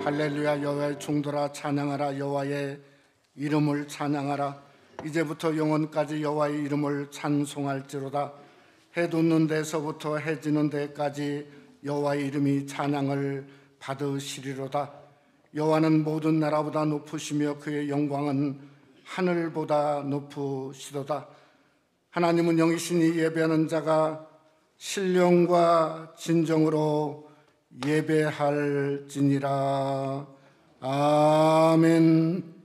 할렐루야. 여호와의 종들아 찬양하라. 여호와의 이름을 찬양하라. 이제부터 영원까지 여호와의 이름을 찬송할지로다. 해 돋는 데서부터 해 지는 데까지 여호와의 이름이 찬양을 받으시리로다. 여호와는 모든 나라보다 높으시며 그의 영광은 하늘보다 높으시도다. 하나님은 영이시니 예배하는 자가 신령과 진정으로 예배할지니라. 아멘.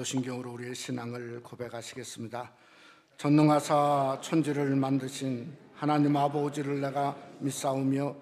사도신경으로 우리의 신앙을 고백하시겠습니다. 전능하사 천지를 만드신 하나님 아버지를 내가 믿사오며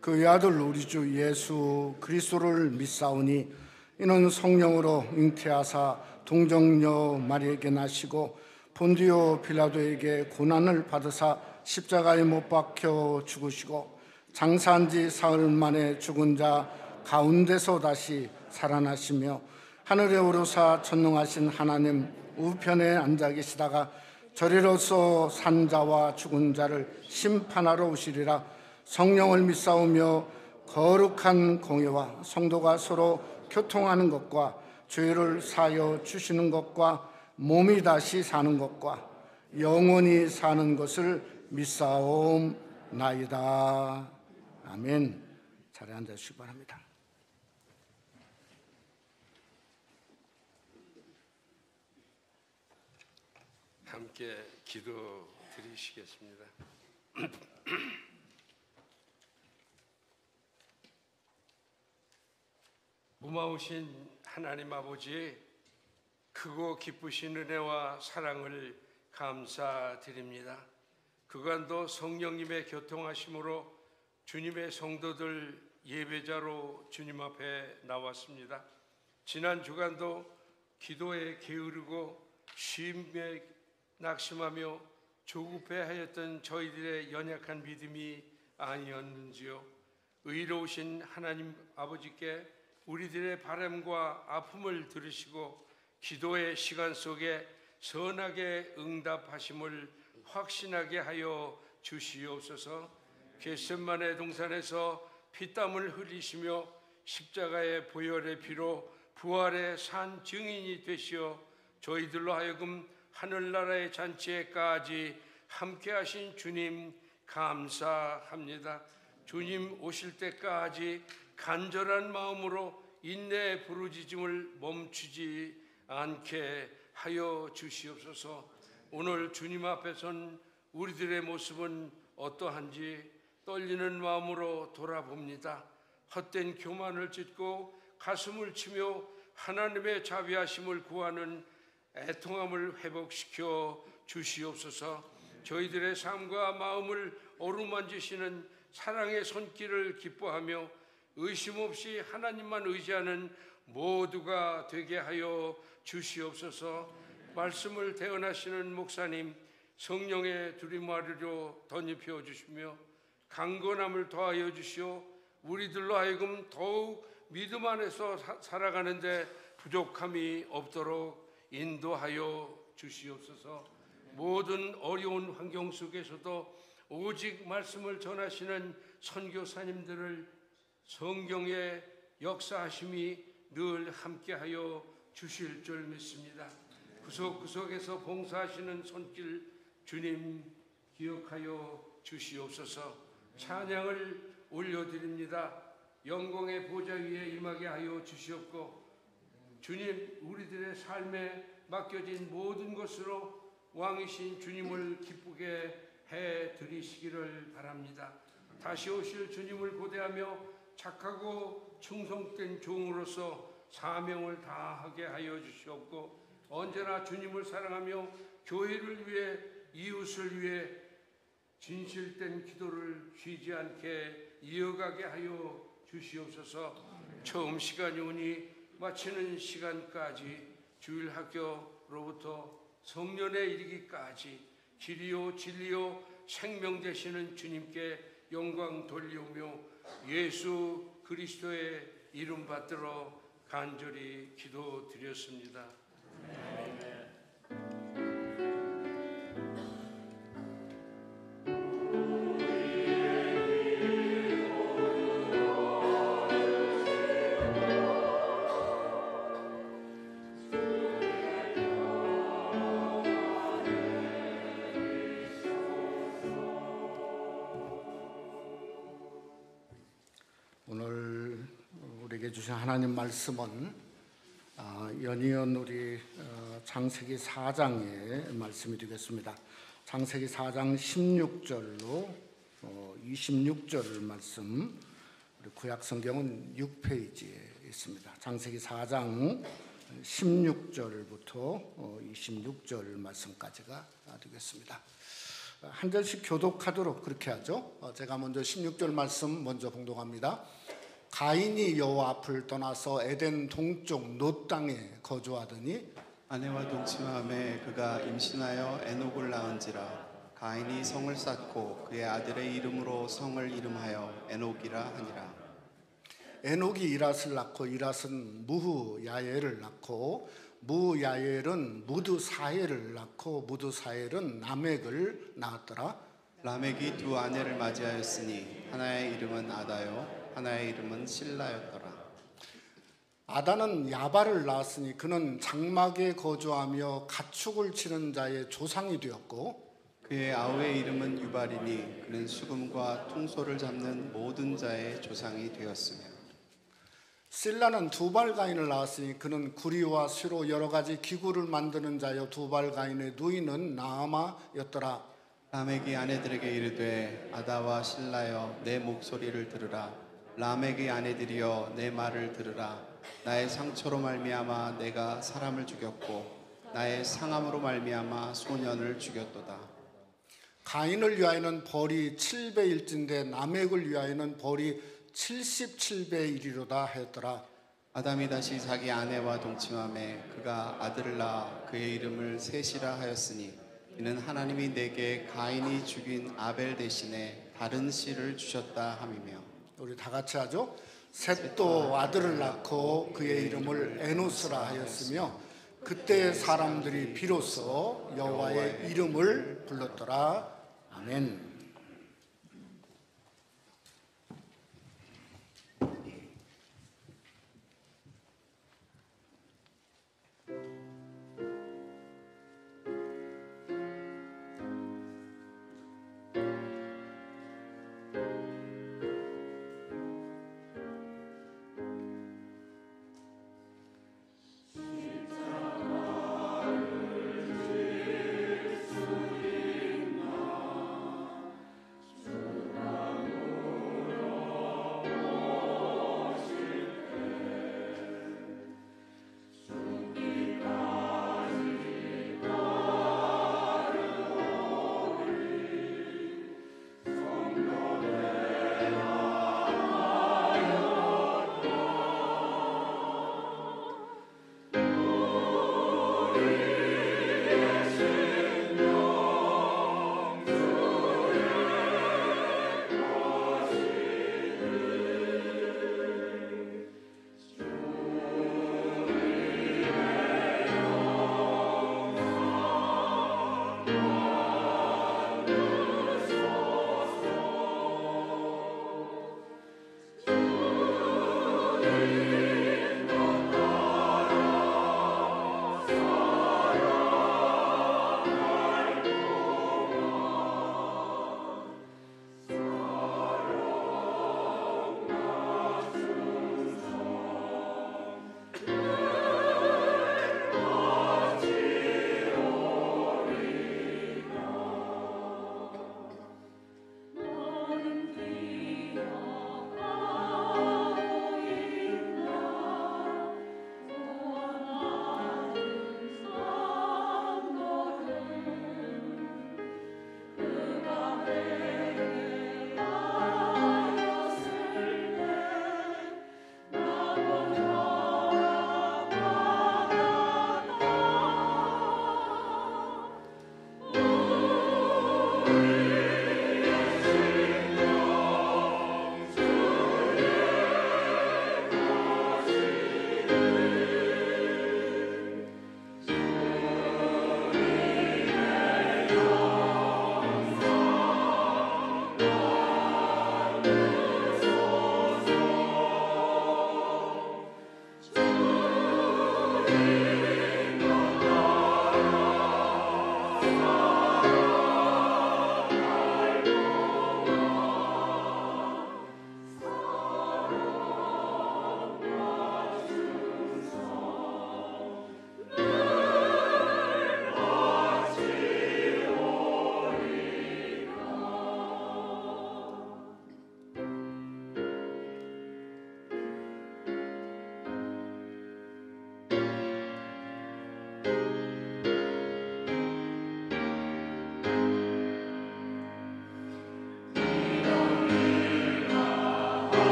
그의 아들 우리 주 예수 그리스도를 믿사오니 이는 성령으로 잉태하사 동정녀 마리에게 나시고 본디오 빌라도에게 고난을 받으사 십자가에 못 박혀 죽으시고 장사한 지 사흘 만에 죽은 자 가운데서 다시 살아나시며 하늘에 오르사 전능하신 하나님 우편에 앉아 계시다가 저리로서 산 자와 죽은 자를 심판하러 오시리라. 성령을 믿사오며 거룩한 공예와 성도가 서로 교통하는 것과 죄를 사하여 주시는 것과 몸이 다시 사는 것과 영원히 사는 것을 믿사옵나이다. 아멘. 자리에 앉으시기 바랍니다. 함께 기도 드리시겠습니다. 무마우신 하나님 아버지, 크고 기쁘신 은혜와 사랑을 감사드립니다. 그간도 성령님의 교통하심으로 주님의 성도들 예배자로 주님 앞에 나왔습니다. 지난 주간도 기도에 게으르고 쉼에 낙심하며 조급해하였던 저희들의 연약한 믿음이 아니었는지요. 의로우신 하나님 아버지께 우리들의 바람과 아픔을 들으시고 기도의 시간 속에 선하게 응답하심을 확신하게 하여 주시옵소서. 겟세마네 동산에서 피땀을 흘리시며 십자가의 보혈의 피로 부활의 산 증인이 되시어 저희들로 하여금 하늘나라의 잔치에까지 함께하신 주님 감사합니다. 주님 오실 때까지 간절한 마음으로 인내의 부르짖음을 멈추지 않게 하여 주시옵소서. 오늘 주님 앞에 선 우리들의 모습은 어떠한지 떨리는 마음으로 돌아봅니다. 헛된 교만을 찢고 가슴을 치며 하나님의 자비하심을 구하는 애통함을 회복시켜 주시옵소서. 저희들의 삶과 마음을 어루만지시는 사랑의 손길을 기뻐하며 의심 없이 하나님만 의지하는 모두가 되게 하여 주시옵소서. 말씀을 대언하시는 목사님 성령의 두리마리로 덧입혀 주시며 강건함을 더하여 주시오. 우리들로 하여금 더욱 믿음 안에서 살아가는데 부족함이 없도록 인도하여 주시옵소서. 모든 어려운 환경 속에서도 오직 말씀을 전하시는 선교사님들을 성경의 역사하심이 늘 함께하여 주실 줄 믿습니다. 구석구석에서 봉사하시는 손길 주님 기억하여 주시옵소서. 찬양을 올려드립니다. 영광의 보좌 위에 임하게 하여 주시옵고 주님 우리들의 삶에 맡겨진 모든 것으로 왕이신 주님을 기쁘게 해드리시기를 바랍니다. 다시 오실 주님을 고대하며 착하고 충성된 종으로서 사명을 다하게 하여 주시옵고 언제나 주님을 사랑하며 교회를 위해 이웃을 위해 진실된 기도를 쉬지 않게 이어가게 하여 주시옵소서. 처음 시간이 오니 마치는 시간까지 주일 학교로부터 성년에 이르기까지 길이요 진리요 생명 되시는 주님께 영광 돌리오며 예수 그리스도의 이름 받들어 간절히 기도드렸습니다. 오늘 우리에게 주신 하나님 말씀은 연이은 우리 창세기 4장의 말씀이 되겠습니다. 창세기 4장 16절로 26절 말씀, 우리 구약 성경은 6페이지에 있습니다. 창세기 4장 16절부터 26절 말씀까지가 되겠습니다. 한 절씩 교독하도록 그렇게 하죠. 제가 먼저 16절 말씀 먼저 봉독합니다. 가인이 여호와 앞을 떠나서 에덴 동쪽 놋 땅에 거주하더니 아내와 동침함에 그가 임신하여 에녹을 낳은지라. 가인이 성을 쌓고 그의 아들의 이름으로 성을 이름하여 에녹이라 하니라. 에녹이 이랏을 낳고 이랏은 무후야엘을 낳고 무야엘은 무드사엘을 낳고 무드사엘은 라멕을 낳았더라. 라멕이 두 아내를 맞이하였으니 하나의 이름은 아다요 하나의 이름은 실라였더라. 아다는 야발을 낳았으니 그는 장막에 거주하며 가축을 치는 자의 조상이 되었고 그의 아우의 이름은 유발이니 그는 수금과 퉁소를 잡는 모든 자의 조상이 되었으며 실라는 두발가인을 낳았으니 그는 구리와 쇠로 여러 가지 기구를 만드는 자여 두발가인의 누이는 나아마였더라. 라멕이 아내들에게 이르되 아다와 실라여 내 목소리를 들으라. 라멕의 아내들이여 내 말을 들으라. 나의 상처로 말미암아 내가 사람을 죽였고 나의 상함으로 말미암아 소년을 죽였도다. 가인을 위하여는 벌이 7배일진데 라멕을 위하여는 벌이 77배에 이르로다 하였더라. 아담이 다시 자기 아내와 동침함에 그가 아들을 낳아 그의 이름을 셋이라 하였으니 이는 하나님이 내게 가인이 죽인 아벨 대신에 다른 씨를 주셨다 함이며. 우리 다 같이 하죠. 셋도 아들을 낳고 그의 이름을 에노스라 하였으며 그때 사람들이 비로소 여호와의 이름을 불렀더라. 아멘.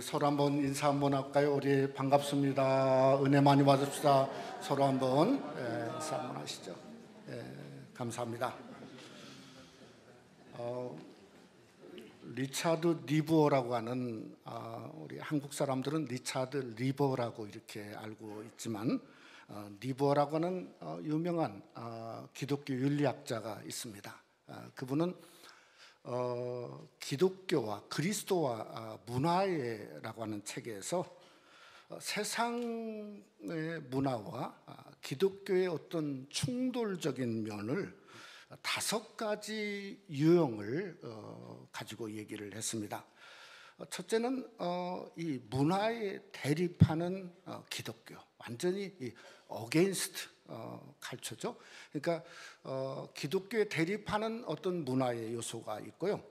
서로 한번 인사 한번 할까요? 우리 반갑습니다. 은혜 많이 받읍시다. 서로 한번 인사 한번 하시죠. 감사합니다. 리차드 리버라고 하는 우리 한국 사람들은 리차드 리버라고 이렇게 알고 있지만 리버라고 하는 유명한 기독교 윤리학자가 있습니다. 그분은 기독교와 그리스도와 문화에라고 하는 책에서 세상의 문화와 기독교의 어떤 충돌적인 면을 5가지 유형을 가지고 얘기를 했습니다. 첫째는 이 문화에 대립하는 기독교, 완전히 이 어게인스트 칼처죠. 그러니까 기독교에 대립하는 어떤 문화의 요소가 있고요.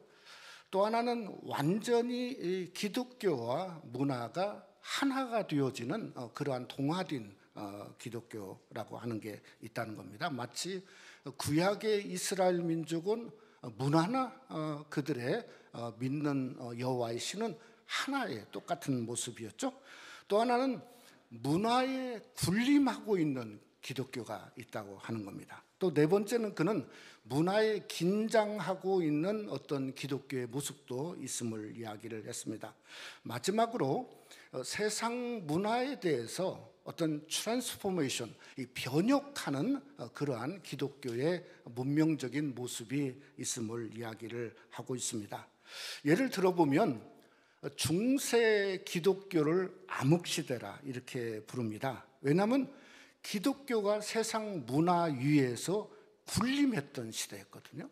또 하나는 완전히 이 기독교와 문화가 하나가 되어지는 그러한 동화된 기독교라고 하는 게 있다는 겁니다. 마치 구약의 이스라엘 민족은 문화나 그들의 믿는 여호와의 신은 하나의 똑같은 모습이었죠. 또 하나는 문화에 군림하고 있는 기독교가 있다고 하는 겁니다. 또 네 번째는 그는 문화에 긴장하고 있는 어떤 기독교의 모습도 있음을 이야기를 했습니다. 마지막으로 세상 문화에 대해서 어떤 트랜스포메이션, 이 변혁하는 그러한 기독교의 문명적인 모습이 있음을 이야기를 하고 있습니다. 예를 들어보면 중세 기독교를 암흑시대라 이렇게 부릅니다. 왜냐하면 기독교가 세상 문화 위에서 군림했던 시대였거든요.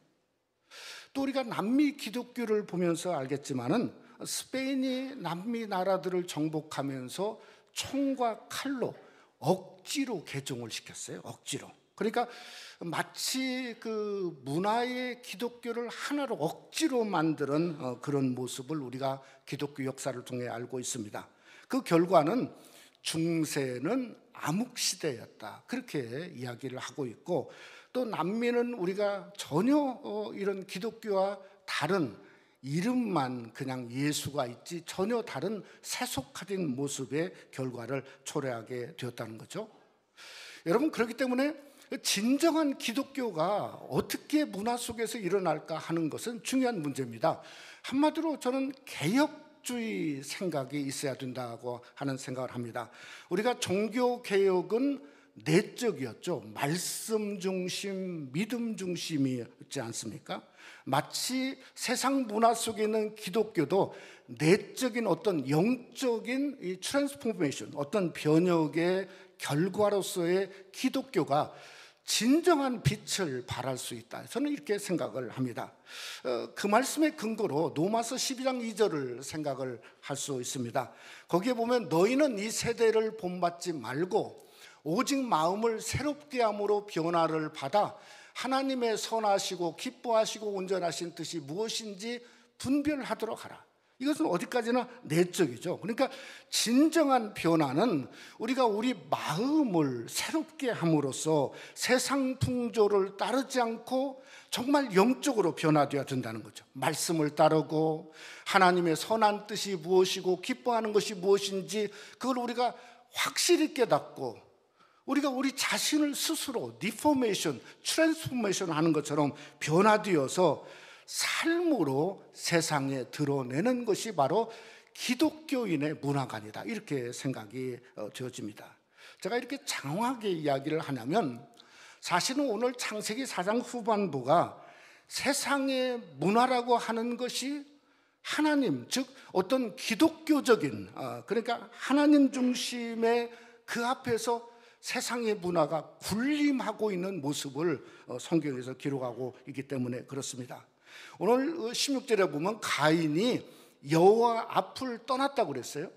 또 우리가 남미 기독교를 보면서 알겠지만은 스페인이 남미 나라들을 정복하면서 총과 칼로 억지로 개종을 시켰어요. 억지로. 그러니까 마치 그 문화의 기독교를 하나로 억지로 만드는 그런 모습을 우리가 기독교 역사를 통해 알고 있습니다. 그 결과는 중세는 암흑시대였다, 그렇게 이야기를 하고 있고, 또 남미는 우리가 전혀 이런 기독교와 다른 이름만 그냥 예수가 있지 전혀 다른 세속화된 모습의 결과를 초래하게 되었다는 거죠. 여러분, 그렇기 때문에 진정한 기독교가 어떻게 문화 속에서 일어날까 하는 것은 중요한 문제입니다. 한마디로 저는 개혁주의 생각이 있어야 된다고 하는 생각을 합니다. 우리가 종교개혁은 내적이었죠. 말씀 중심, 믿음 중심이었지 않습니까? 마치 세상 문화 속에 있는 기독교도 내적인 어떤 영적인 이 트랜스포메이션, 어떤 변혁의 결과로서의 기독교가 진정한 빛을 발할 수 있다, 저는 이렇게 생각을 합니다. 그 말씀의 근거로 로마서 12장 2절을 생각을 할 수 있습니다. 거기에 보면 너희는 이 세대를 본받지 말고 오직 마음을 새롭게 함으로 변화를 받아 하나님의 선하시고 기뻐하시고 온전하신 뜻이 무엇인지 분별하도록 하라. 이것은 어디까지나 내적이죠. 그러니까 진정한 변화는 우리가 우리 마음을 새롭게 함으로써 세상 풍조를 따르지 않고 정말 영적으로 변화되어야 된다는 거죠. 말씀을 따르고 하나님의 선한 뜻이 무엇이고 기뻐하는 것이 무엇인지 그걸 우리가 확실히 깨닫고 우리가 우리 자신을 스스로 리포메이션, 트랜스포메이션 하는 것처럼 변화되어서 삶으로 세상에 드러내는 것이 바로 기독교인의 문화관이다, 이렇게 생각이 되어집니다. 제가 이렇게 장황하게 이야기를 하냐면 사실은 오늘 창세기 4장 후반부가 세상의 문화라고 하는 것이 하나님, 즉 어떤 기독교적인, 그러니까 하나님 중심의 그 앞에서 세상의 문화가 군림하고 있는 모습을 성경에서 기록하고 있기 때문에 그렇습니다. 오늘 16절에 보면 가인이 여호와 앞을 떠났다고 그랬어요.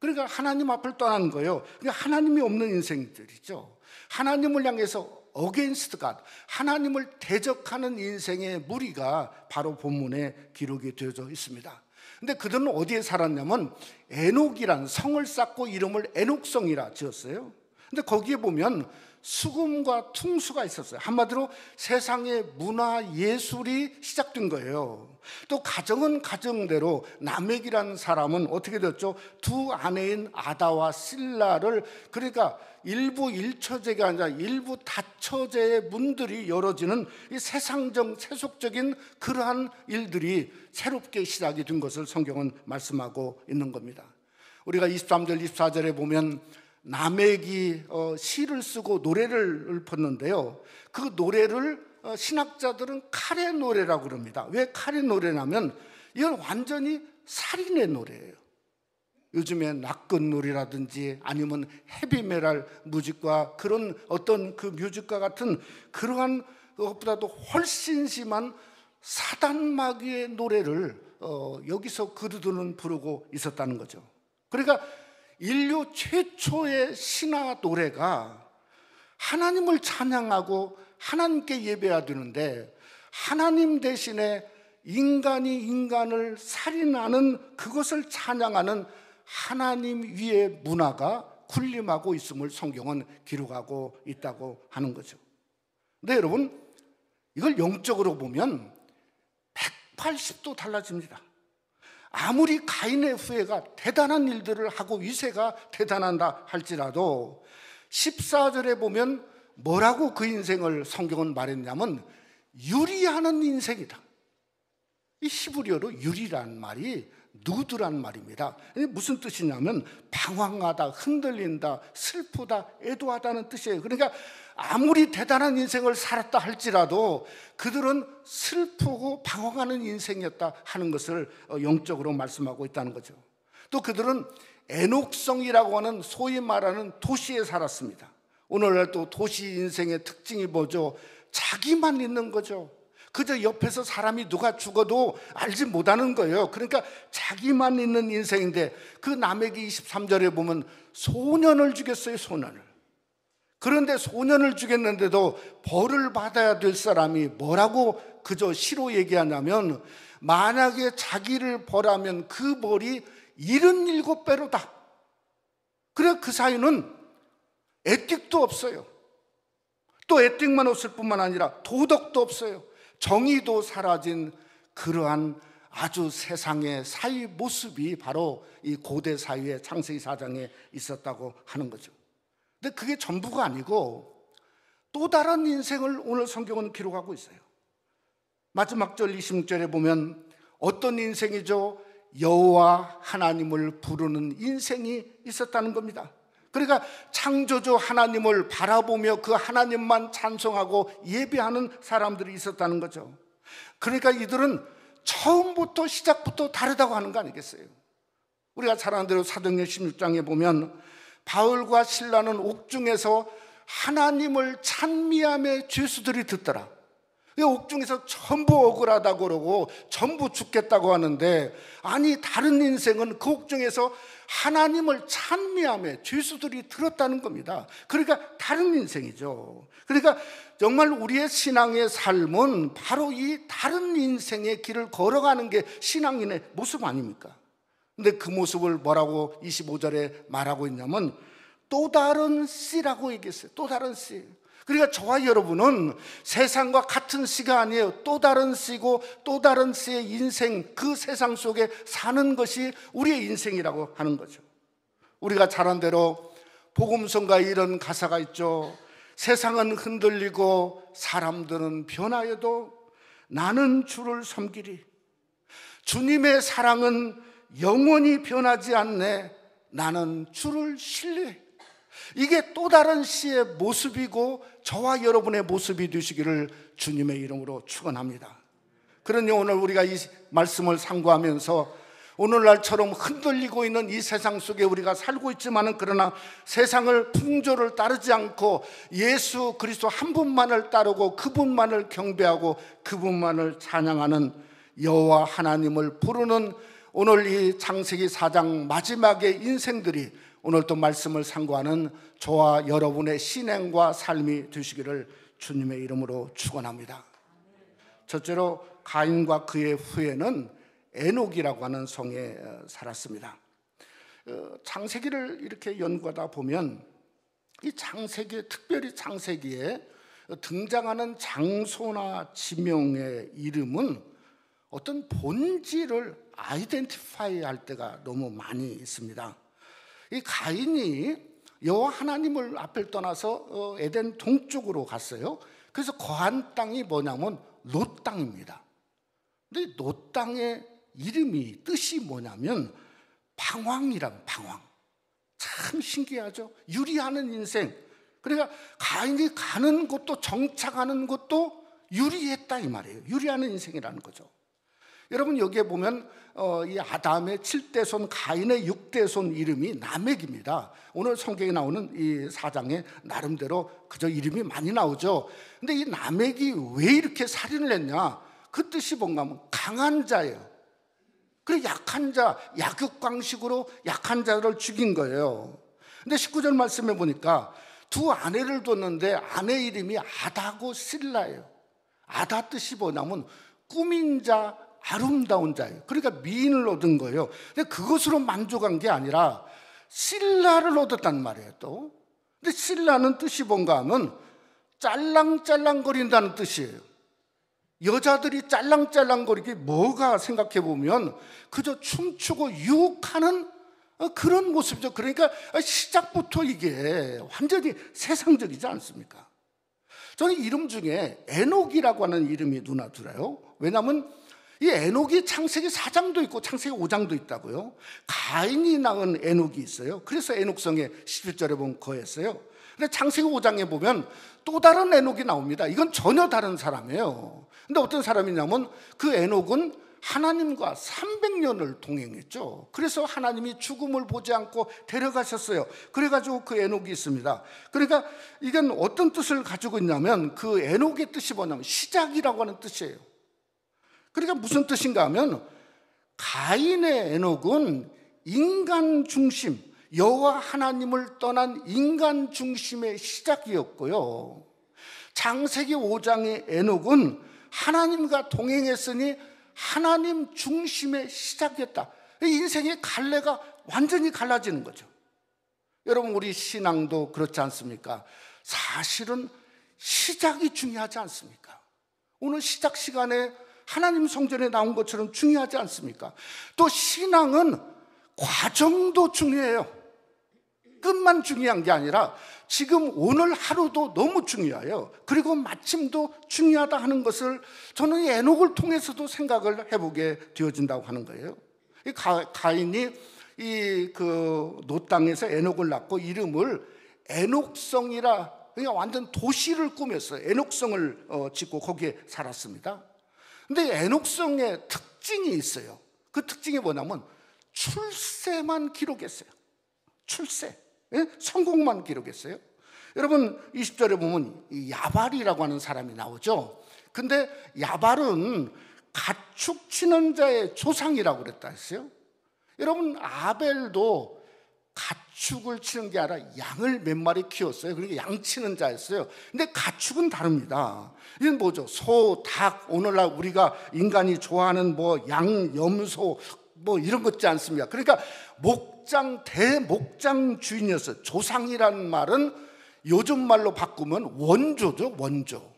그러니까 하나님 앞을 떠난 거예요. 그러니까 하나님이 없는 인생들이죠. 하나님을 향해서 against God, 하나님을 대적하는 인생의 무리가 바로 본문에 기록이 되어져 있습니다. 근데 그들은 어디에 살았냐면 에녹이란 성을 쌓고 이름을 에녹성이라 지었어요. 근데 거기에 보면 수금과 퉁수가 있었어요. 한마디로 세상의 문화 예술이 시작된 거예요. 또 가정은 가정대로 라멕이라는 사람은 어떻게 됐죠? 두 아내인 아다와 실라를, 그러니까 일부 일처제가 아니라 일부 다처제의 문들이 열어지는 이 세상적 세속적인 그러한 일들이 새롭게 시작이 된 것을 성경은 말씀하고 있는 겁니다. 우리가 23절 24절에 보면 라멕이 시를 쓰고 노래를 읊었는데요, 그 노래를 신학자들은 칼의 노래라고 그럽니다. 왜 칼의 노래냐면 이건 완전히 살인의 노래예요. 요즘에 낙건놀이라든지 아니면 헤비메탈 뮤직과 그런 어떤 그 뮤직과 같은 그러한 것보다도 훨씬 심한 사단마귀의 노래를 여기서 그들은 부르고 있었다는 거죠. 그러니까 인류 최초의 신화 노래가 하나님을 찬양하고 하나님께 예배해야 되는데, 하나님 대신에 인간이 인간을 살인하는 그것을 찬양하는 하나님 위의 문화가 군림하고 있음을 성경은 기록하고 있다고 하는 거죠. 근데 여러분, 이걸 영적으로 보면 180도 달라집니다. 아무리 가인의 후예가 대단한 일들을 하고 위세가 대단하다 할지라도 14절에 보면 뭐라고 그 인생을 성경은 말했냐면 유리하는 인생이다. 이 히브리어로 유리란 말이 누드란 말입니다. 무슨 뜻이냐면 방황하다, 흔들린다, 슬프다, 애도하다는 뜻이에요. 그러니까 아무리 대단한 인생을 살았다 할지라도 그들은 슬프고 방황하는 인생이었다 하는 것을 영적으로 말씀하고 있다는 거죠. 또 그들은 에녹성이라고 하는 소위 말하는 도시에 살았습니다. 오늘날 또 도시 인생의 특징이 뭐죠? 자기만 있는 거죠. 그저 옆에서 사람이 누가 죽어도 알지 못하는 거예요. 그러니까 자기만 있는 인생인데, 그 라멕이 23절에 보면 소년을 죽였어요. 소년을. 그런데 소년을 죽였는데도 벌을 받아야 될 사람이 뭐라고 그저 시로 얘기하냐면, 만약에 자기를 벌하면 그 벌이 77배로다. 그래, 그 사이는 에틱도 없어요. 또 에틱만 없을 뿐만 아니라 도덕도 없어요. 정의도 사라진 그러한 아주 세상의 사회 모습이 바로 이 고대 사회의 창세기 4장에 있었다고 하는 거죠. 근데 그게 전부가 아니고 또 다른 인생을 오늘 성경은 기록하고 있어요. 마지막 절 26절에 보면 어떤 인생이죠? 여호와 하나님을 부르는 인생이 있었다는 겁니다. 그러니까 창조주 하나님을 바라보며 그 하나님만 찬송하고 예배하는 사람들이 있었다는 거죠. 그러니까 이들은 처음부터 시작부터 다르다고 하는 거 아니겠어요? 우리가 잘 아는 대로 사도행전 16장에 보면 바울과 실라는 옥중에서 하나님을 찬미하며 죄수들이 듣더라. 옥중에서 전부 억울하다고 그러고 전부 죽겠다고 하는데, 아니 다른 인생은 그 옥중에서 하나님을 찬미하며 죄수들이 들었다는 겁니다. 그러니까 다른 인생이죠. 그러니까 정말 우리의 신앙의 삶은 바로 이 다른 인생의 길을 걸어가는 게 신앙인의 모습 아닙니까? 근데 그 모습을 뭐라고 25절에 말하고 있냐면 또 다른 씨라고 얘기했어요. 또 다른 씨. 그러니까 저와 여러분은 세상과 같은 씨가 아니에요. 또 다른 씨고 또 다른 씨의 인생, 그 세상 속에 사는 것이 우리의 인생이라고 하는 거죠. 우리가 잘 아는 대로 복음성가에 이런 가사가 있죠. 세상은 흔들리고 사람들은 변하여도 나는 주를 섬기리. 주님의 사랑은 영원히 변하지 않네. 나는 주를 신뢰해. 이게 또 다른 씨의 모습이고 저와 여러분의 모습이 되시기를 주님의 이름으로 축원합니다. 그러니 오늘 우리가 이 말씀을 상고하면서 오늘날처럼 흔들리고 있는 이 세상 속에 우리가 살고 있지만은, 그러나 세상을 풍조를 따르지 않고 예수 그리스도 한 분만을 따르고 그분만을 경배하고 그분만을 찬양하는 여호와 하나님을 부르는 오늘 이 창세기 4장 마지막의 인생들이 오늘 또 말씀을 상고하는 저와 여러분의 신앙과 삶이 되시기를 주님의 이름으로 축원합니다. 첫째로 가인과 그의 후예는 에녹이라고 하는 성에 살았습니다. 창세기를 이렇게 연구하다 보면 이 창세기, 특별히 창세기에 등장하는 장소나 지명의 이름은 어떤 본질을 아이덴티파이 할 때가 너무 많이 있습니다. 이 가인이 여호와 하나님을 앞을 떠나서 에덴 동쪽으로 갔어요. 그래서 거한 땅이 뭐냐면 롯 땅입니다. 근데 롯 땅의 이름이 뜻이 뭐냐면 방황이란, 방황. 참 신기하죠. 유리하는 인생. 그러니까 가인이 가는 곳도 정착하는 곳도 유리했다 이 말이에요. 유리하는 인생이라는 거죠. 여러분 여기에 보면 이 아담의 7대손 가인의 6대손 이름이 라멕입니다. 오늘 성경에 나오는 이 4장에 나름대로 그저 이름이 많이 나오죠. 근데 이 라멕이 왜 이렇게 살인을 했냐? 그 뜻이 뭔가 하면 강한 자예요. 그래 약한 자, 약육강식으로 약한 자를 죽인 거예요. 근데 19절 말씀에 보니까 두 아내를 뒀는데 아내 이름이 아다고 실라예요. 아다 뜻이 뭐냐면 꾸민 자, 아름다운 자예요. 그러니까 미인을 얻은 거예요. 근데 그것으로 만족한 게 아니라 실라를 얻었단 말이에요. 또 근데 실라는 뜻이 뭔가 하면 짤랑짤랑거린다는 뜻이에요. 여자들이 짤랑짤랑거리게 뭐가 생각해 보면 그저 춤추고 유혹하는 그런 모습이죠. 그러니까 시작부터 이게 완전히 세상적이지 않습니까? 저는 이름 중에 에녹이라고 하는 이름이 눈에 들어요. 왜냐하면 이 에녹이 창세기 4장도 있고 창세기 5장도 있다고요. 가인이 낳은 에녹이 있어요. 그래서 에녹성에 11절에 보면 거했어요. 근데 창세기 5장에 보면 또 다른 에녹이 나옵니다. 이건 전혀 다른 사람이에요. 근데 어떤 사람이냐면 그 에녹은 하나님과 300년을 동행했죠. 그래서 하나님이 죽음을 보지 않고 데려가셨어요. 그래가지고 그 에녹이 있습니다. 그러니까 이건 어떤 뜻을 가지고 있냐면 그 에녹의 뜻이 뭐냐면 시작이라고 하는 뜻이에요. 그러니까 무슨 뜻인가 하면 가인의 에녹은 인간 중심, 여호와 하나님을 떠난 인간 중심의 시작이었고요. 창세기 5장의 에녹은 하나님과 동행했으니 하나님 중심의 시작이었다. 인생의 갈래가 완전히 갈라지는 거죠. 여러분 우리 신앙도 그렇지 않습니까? 사실은 시작이 중요하지 않습니까? 오늘 시작 시간에 하나님 성전에 나온 것처럼 중요하지 않습니까? 또 신앙은 과정도 중요해요. 끝만 중요한 게 아니라 지금 오늘 하루도 너무 중요해요. 그리고 마침도 중요하다 하는 것을 저는 이 에녹을 통해서도 생각을 해보게 되어진다고 하는 거예요. 가인이 이 그 롯 땅에서 에녹을 낳고 이름을 에녹성이라, 그러니까 완전 도시를 꾸몄어요. 에녹성을 짓고 거기에 살았습니다. 근데 에녹성의 특징이 있어요. 그 특징이 뭐냐면 출세만 기록했어요. 출세, 성공만 기록했어요. 여러분 20절에 보면 이 야발이라고 하는 사람이 나오죠. 근데 야발은 가축 치는 자의 조상이라고 그랬다 했어요. 여러분 아벨도 가축을 치는 게 아니라 양을 몇 마리 키웠어요. 그러니까 양 치는 자였어요. 근데 가축은 다릅니다. 이건 뭐죠? 소, 닭, 오늘날 우리가 인간이 좋아하는 뭐 양, 염소 뭐 이런 거 있지 않습니까? 그러니까 목장, 대목장 주인이었어요. 조상이라는 말은 요즘 말로 바꾸면 원조죠. 원조.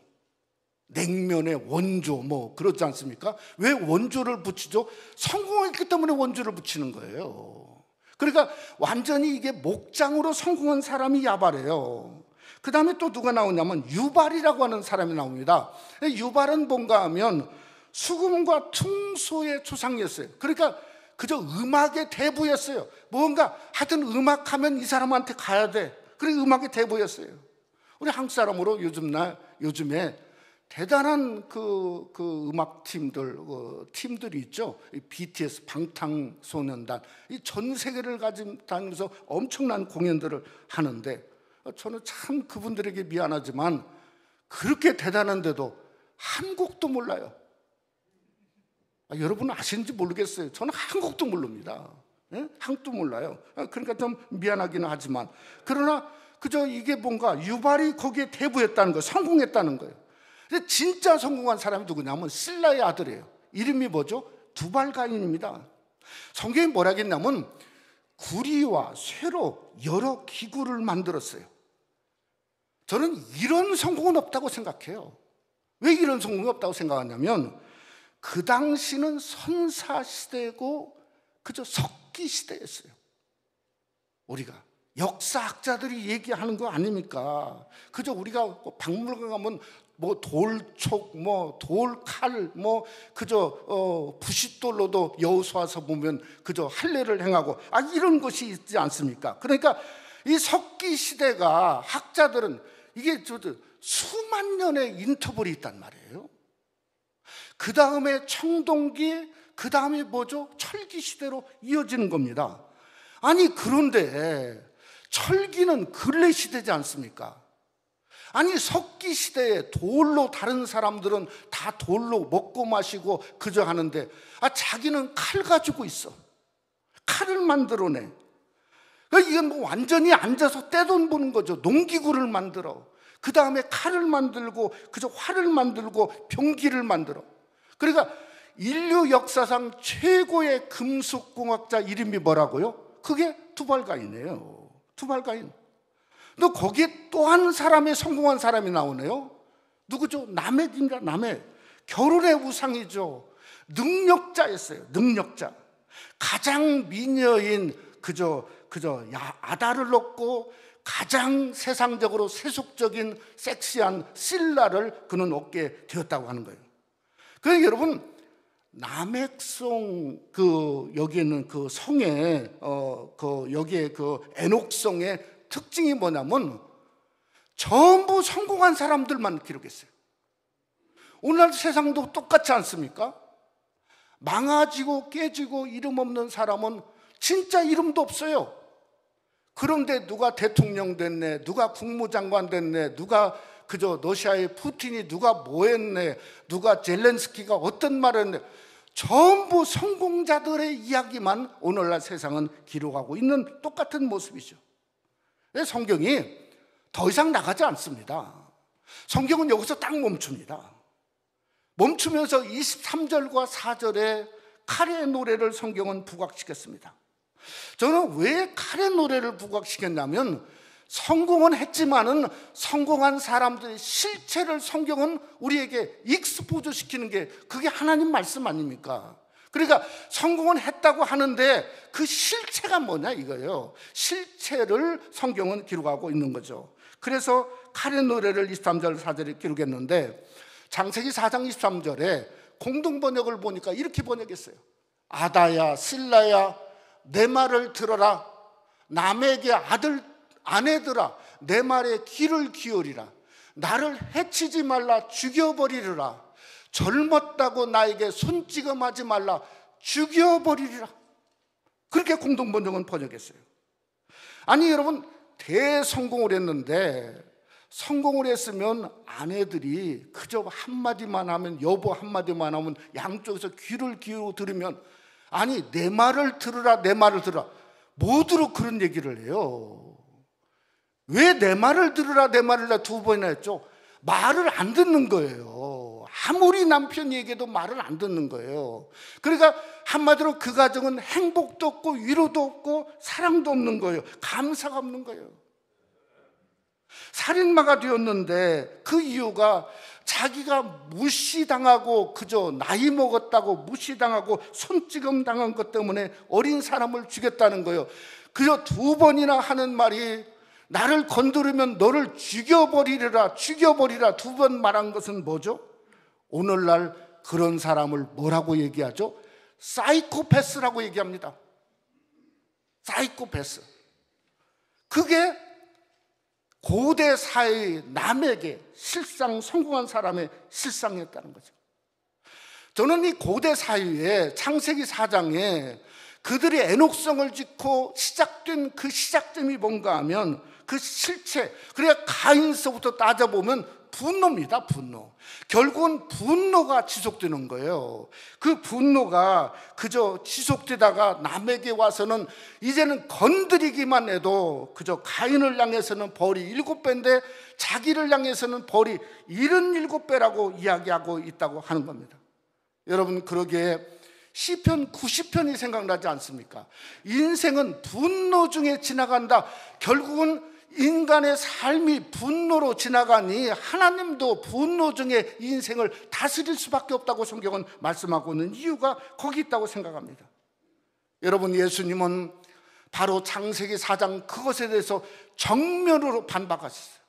냉면의 원조 뭐 그렇지 않습니까? 왜 원조를 붙이죠? 성공했기 때문에 원조를 붙이는 거예요. 그러니까 완전히 이게 목장으로 성공한 사람이 야발이에요. 그 다음에 또 누가 나오냐면 유발이라고 하는 사람이 나옵니다. 유발은 뭔가 하면 수금과 퉁소의 조상이었어요. 그러니까 그저 음악의 대부였어요. 뭔가 하여튼 음악하면 이 사람한테 가야 돼. 그래 음악의 대부였어요. 우리 한국 사람으로 요즘에 대단한 그 음악 팀들이 있죠. BTS, 방탄소년단, 이 전 세계를 다니면서 엄청난 공연들을 하는데 저는 참 그분들에게 미안하지만 그렇게 대단한데도 한 곡도 몰라요. 여러분은 아시는지 모르겠어요. 저는 한 곡도 모릅니다. 한 곡도 몰라요. 그러니까 좀 미안하기는 하지만 그러나 그저 이게 뭔가 유발이 거기에 대부했다는 거예요. 성공했다는 거예요. 근데 진짜 성공한 사람이 누구냐면 실라의 아들이에요. 이름이 뭐죠? 두발가인입니다. 성경이 뭐라 했냐면 구리와 쇠로 여러 기구를 만들었어요. 저는 이런 성공은 없다고 생각해요. 왜 이런 성공이 없다고 생각하냐면 그 당시는 선사시대고 그저 석기시대였어요. 우리가 역사학자들이 얘기하는 거 아닙니까? 그저 우리가 박물관 가면 뭐 돌촉, 뭐 돌칼, 뭐 그저 부싯돌로도 여호수아서 보면 그저 할례를 행하고 이런 것이 있지 않습니까? 그러니까 이 석기 시대가 학자들은 이게 수만 년의 인터벌이 있단 말이에요. 그 다음에 청동기, 그 다음에 뭐죠? 철기 시대로 이어지는 겁니다. 아니 그런데 철기는 근래 시대지 않습니까? 아니 석기 시대에 돌로 다른 사람들은 다 돌로 먹고 마시고 그저 하는데 자기는 칼 가지고 있어. 칼을 만들어내. 그러니까 이건 뭐 완전히 앉아서 떼돈 버는 거죠. 농기구를 만들어. 그 다음에 칼을 만들고 그저 활을 만들고 병기를 만들어. 그러니까 인류 역사상 최고의 금속공학자 이름이 뭐라고요? 그게 투발가인이에요. 투발가인. 또 거기에 또 한 사람의 성공한 사람이 나오네요. 누구죠? 라멕입니다. 라멕. 결혼의 우상이죠. 능력자였어요. 능력자. 가장 미녀인 그저 아다를 얻고 가장 세상적으로 세속적인 섹시한 실라를 그는 얻게 되었다고 하는 거예요. 그러니까 여러분 라멕성 여기 있는 그 성의 여기에 그 에녹성의 특징이 뭐냐면 전부 성공한 사람들만 기록했어요. 오늘날 세상도 똑같지 않습니까? 망가지고 깨지고 이름 없는 사람은 진짜 이름도 없어요. 그런데 누가 대통령 됐네, 누가 국무장관 됐네, 누가 그저 러시아의 푸틴이 누가 뭐 했네, 누가 젤렌스키가 어떤 말을 했네, 전부 성공자들의 이야기만 오늘날 세상은 기록하고 있는 똑같은 모습이죠. 성경이 더 이상 나가지 않습니다. 성경은 여기서 딱 멈춥니다. 멈추면서 23절과 4절에 칼의 노래를 성경은 부각시켰습니다. 저는 왜 칼의 노래를 부각시켰냐면 성공은 했지만은 성공한 사람들의 실체를 성경은 우리에게 익스포즈 시키는 게 그게 하나님 말씀 아닙니까? 그러니까 성공은 했다고 하는데 그 실체가 뭐냐 이거예요. 실체를 성경은 기록하고 있는 거죠. 그래서 칼의 노래를 23절 4절에 기록했는데 창세기 4장 23절에 공동번역을 보니까 이렇게 번역했어요. 아다야 실라야 내 말을 들어라. 남에게 아내들아 내 말에 귀를 기울이라. 나를 해치지 말라. 죽여버리리라. 젊었다고 나에게 손찌검하지 말라. 죽여버리리라. 그렇게 공동번역은 번역했어요. 아니 여러분 대성공을 했는데 성공을 했으면 아내들이 그저 한마디만 하면 여보 한마디만 하면 양쪽에서 귀를 기울여 들으면 아니 내 말을 들으라 내 말을 들으라 뭐드로 그런 얘기를 해요. 왜 내 말을 들으라 내 말을 들으라 두 번이나 했죠? 말을 안 듣는 거예요. 아무리 남편 얘기해도 말을 안 듣는 거예요. 그러니까 한마디로 그 가정은 행복도 없고 위로도 없고 사랑도 없는 거예요. 감사가 없는 거예요. 살인마가 되었는데 그 이유가 자기가 무시당하고 그저 나이 먹었다고 무시당하고 손찌검 당한 것 때문에 어린 사람을 죽였다는 거예요. 그저 두 번이나 하는 말이 나를 건드리면 너를 죽여버리리라 죽여버리라 두 번 말한 것은 뭐죠? 오늘날 그런 사람을 뭐라고 얘기하죠? 사이코패스라고 얘기합니다. 사이코패스. 그게 고대 사회의 남에게 실상 성공한 사람의 실상이었다는 거죠. 저는 이 고대 사회에 창세기 4장에 그들이 에녹성을 짓고 시작된 그 시작점이 뭔가 하면 그 실체, 그러니까 가인서부터 따져보면 분노입니다. 분노. 결국은 분노가 지속되는 거예요. 그 분노가 그저 지속되다가 남에게 와서는 이제는 건드리기만 해도 그저 가인을 향해서는 벌이 7배인데 자기를 향해서는 벌이 77배라고 이야기하고 있다고 하는 겁니다. 여러분 그러기에 시편 90편이 생각나지 않습니까? 인생은 분노 중에 지나간다. 결국은 인간의 삶이 분노로 지나가니 하나님도 분노 중에 인생을 다스릴 수밖에 없다고 성경은 말씀하고 있는 이유가 거기 있다고 생각합니다. 여러분, 예수님은 바로 창세기 4장 그것에 대해서 정면으로 반박하셨어요.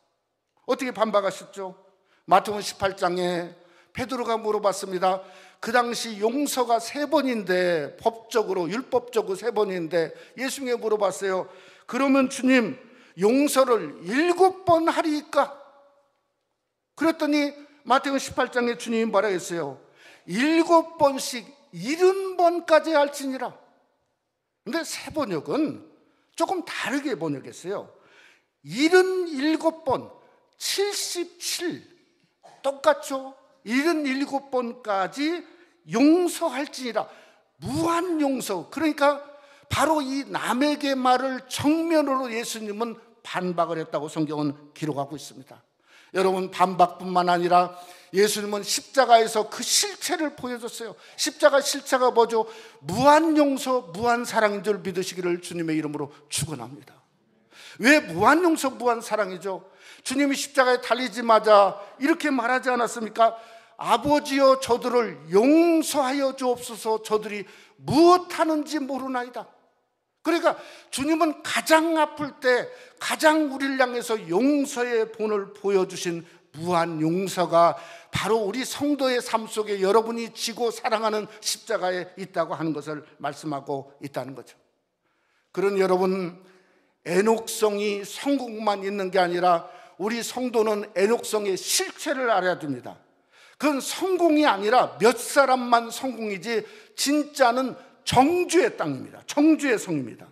어떻게 반박하셨죠? 마태복음 18장에 베드로가 물어봤습니다. 그 당시 용서가 3번인데, 법적으로 율법적으로 3번인데 예수님께 물어봤어요. 그러면 주님, 용서를 7번 하리까? 그랬더니 마태복음 18장에 주님이 뭐라 했어요? 7번씩 70번까지 할지니라. 근데 새 번역은 조금 다르게 번역했어요. 77번, 77, 똑같죠? 77번까지 용서할지니라. 무한 용서. 그러니까 바로 이 남에게 말을 정면으로 예수님은 반박을 했다고 성경은 기록하고 있습니다. 여러분, 반박뿐만 아니라 예수님은 십자가에서 그 실체를 보여줬어요. 십자가 실체가 뭐죠? 무한 용서, 무한 사랑인 줄 믿으시기를 주님의 이름으로 축원합니다. 왜 무한 용서, 무한 사랑이죠? 주님이 십자가에 달리자마자 이렇게 말하지 않았습니까? 아버지여, 저들을 용서하여 주옵소서. 저들이 무엇하는지 모르나이다. 그러니까 주님은 가장 아플 때 가장 우리를 향해서 용서의 본을 보여주신 무한 용서가 바로 우리 성도의 삶 속에 여러분이 지고 사랑하는 십자가에 있다고 하는 것을 말씀하고 있다는 거죠. 그런 여러분, 애녹성이 성공만 있는 게 아니라 우리 성도는 애녹성의 실체를 알아야 됩니다. 그건 성공이 아니라 몇 사람만 성공이지 진짜는 정주의 땅입니다. 정주의 성입니다.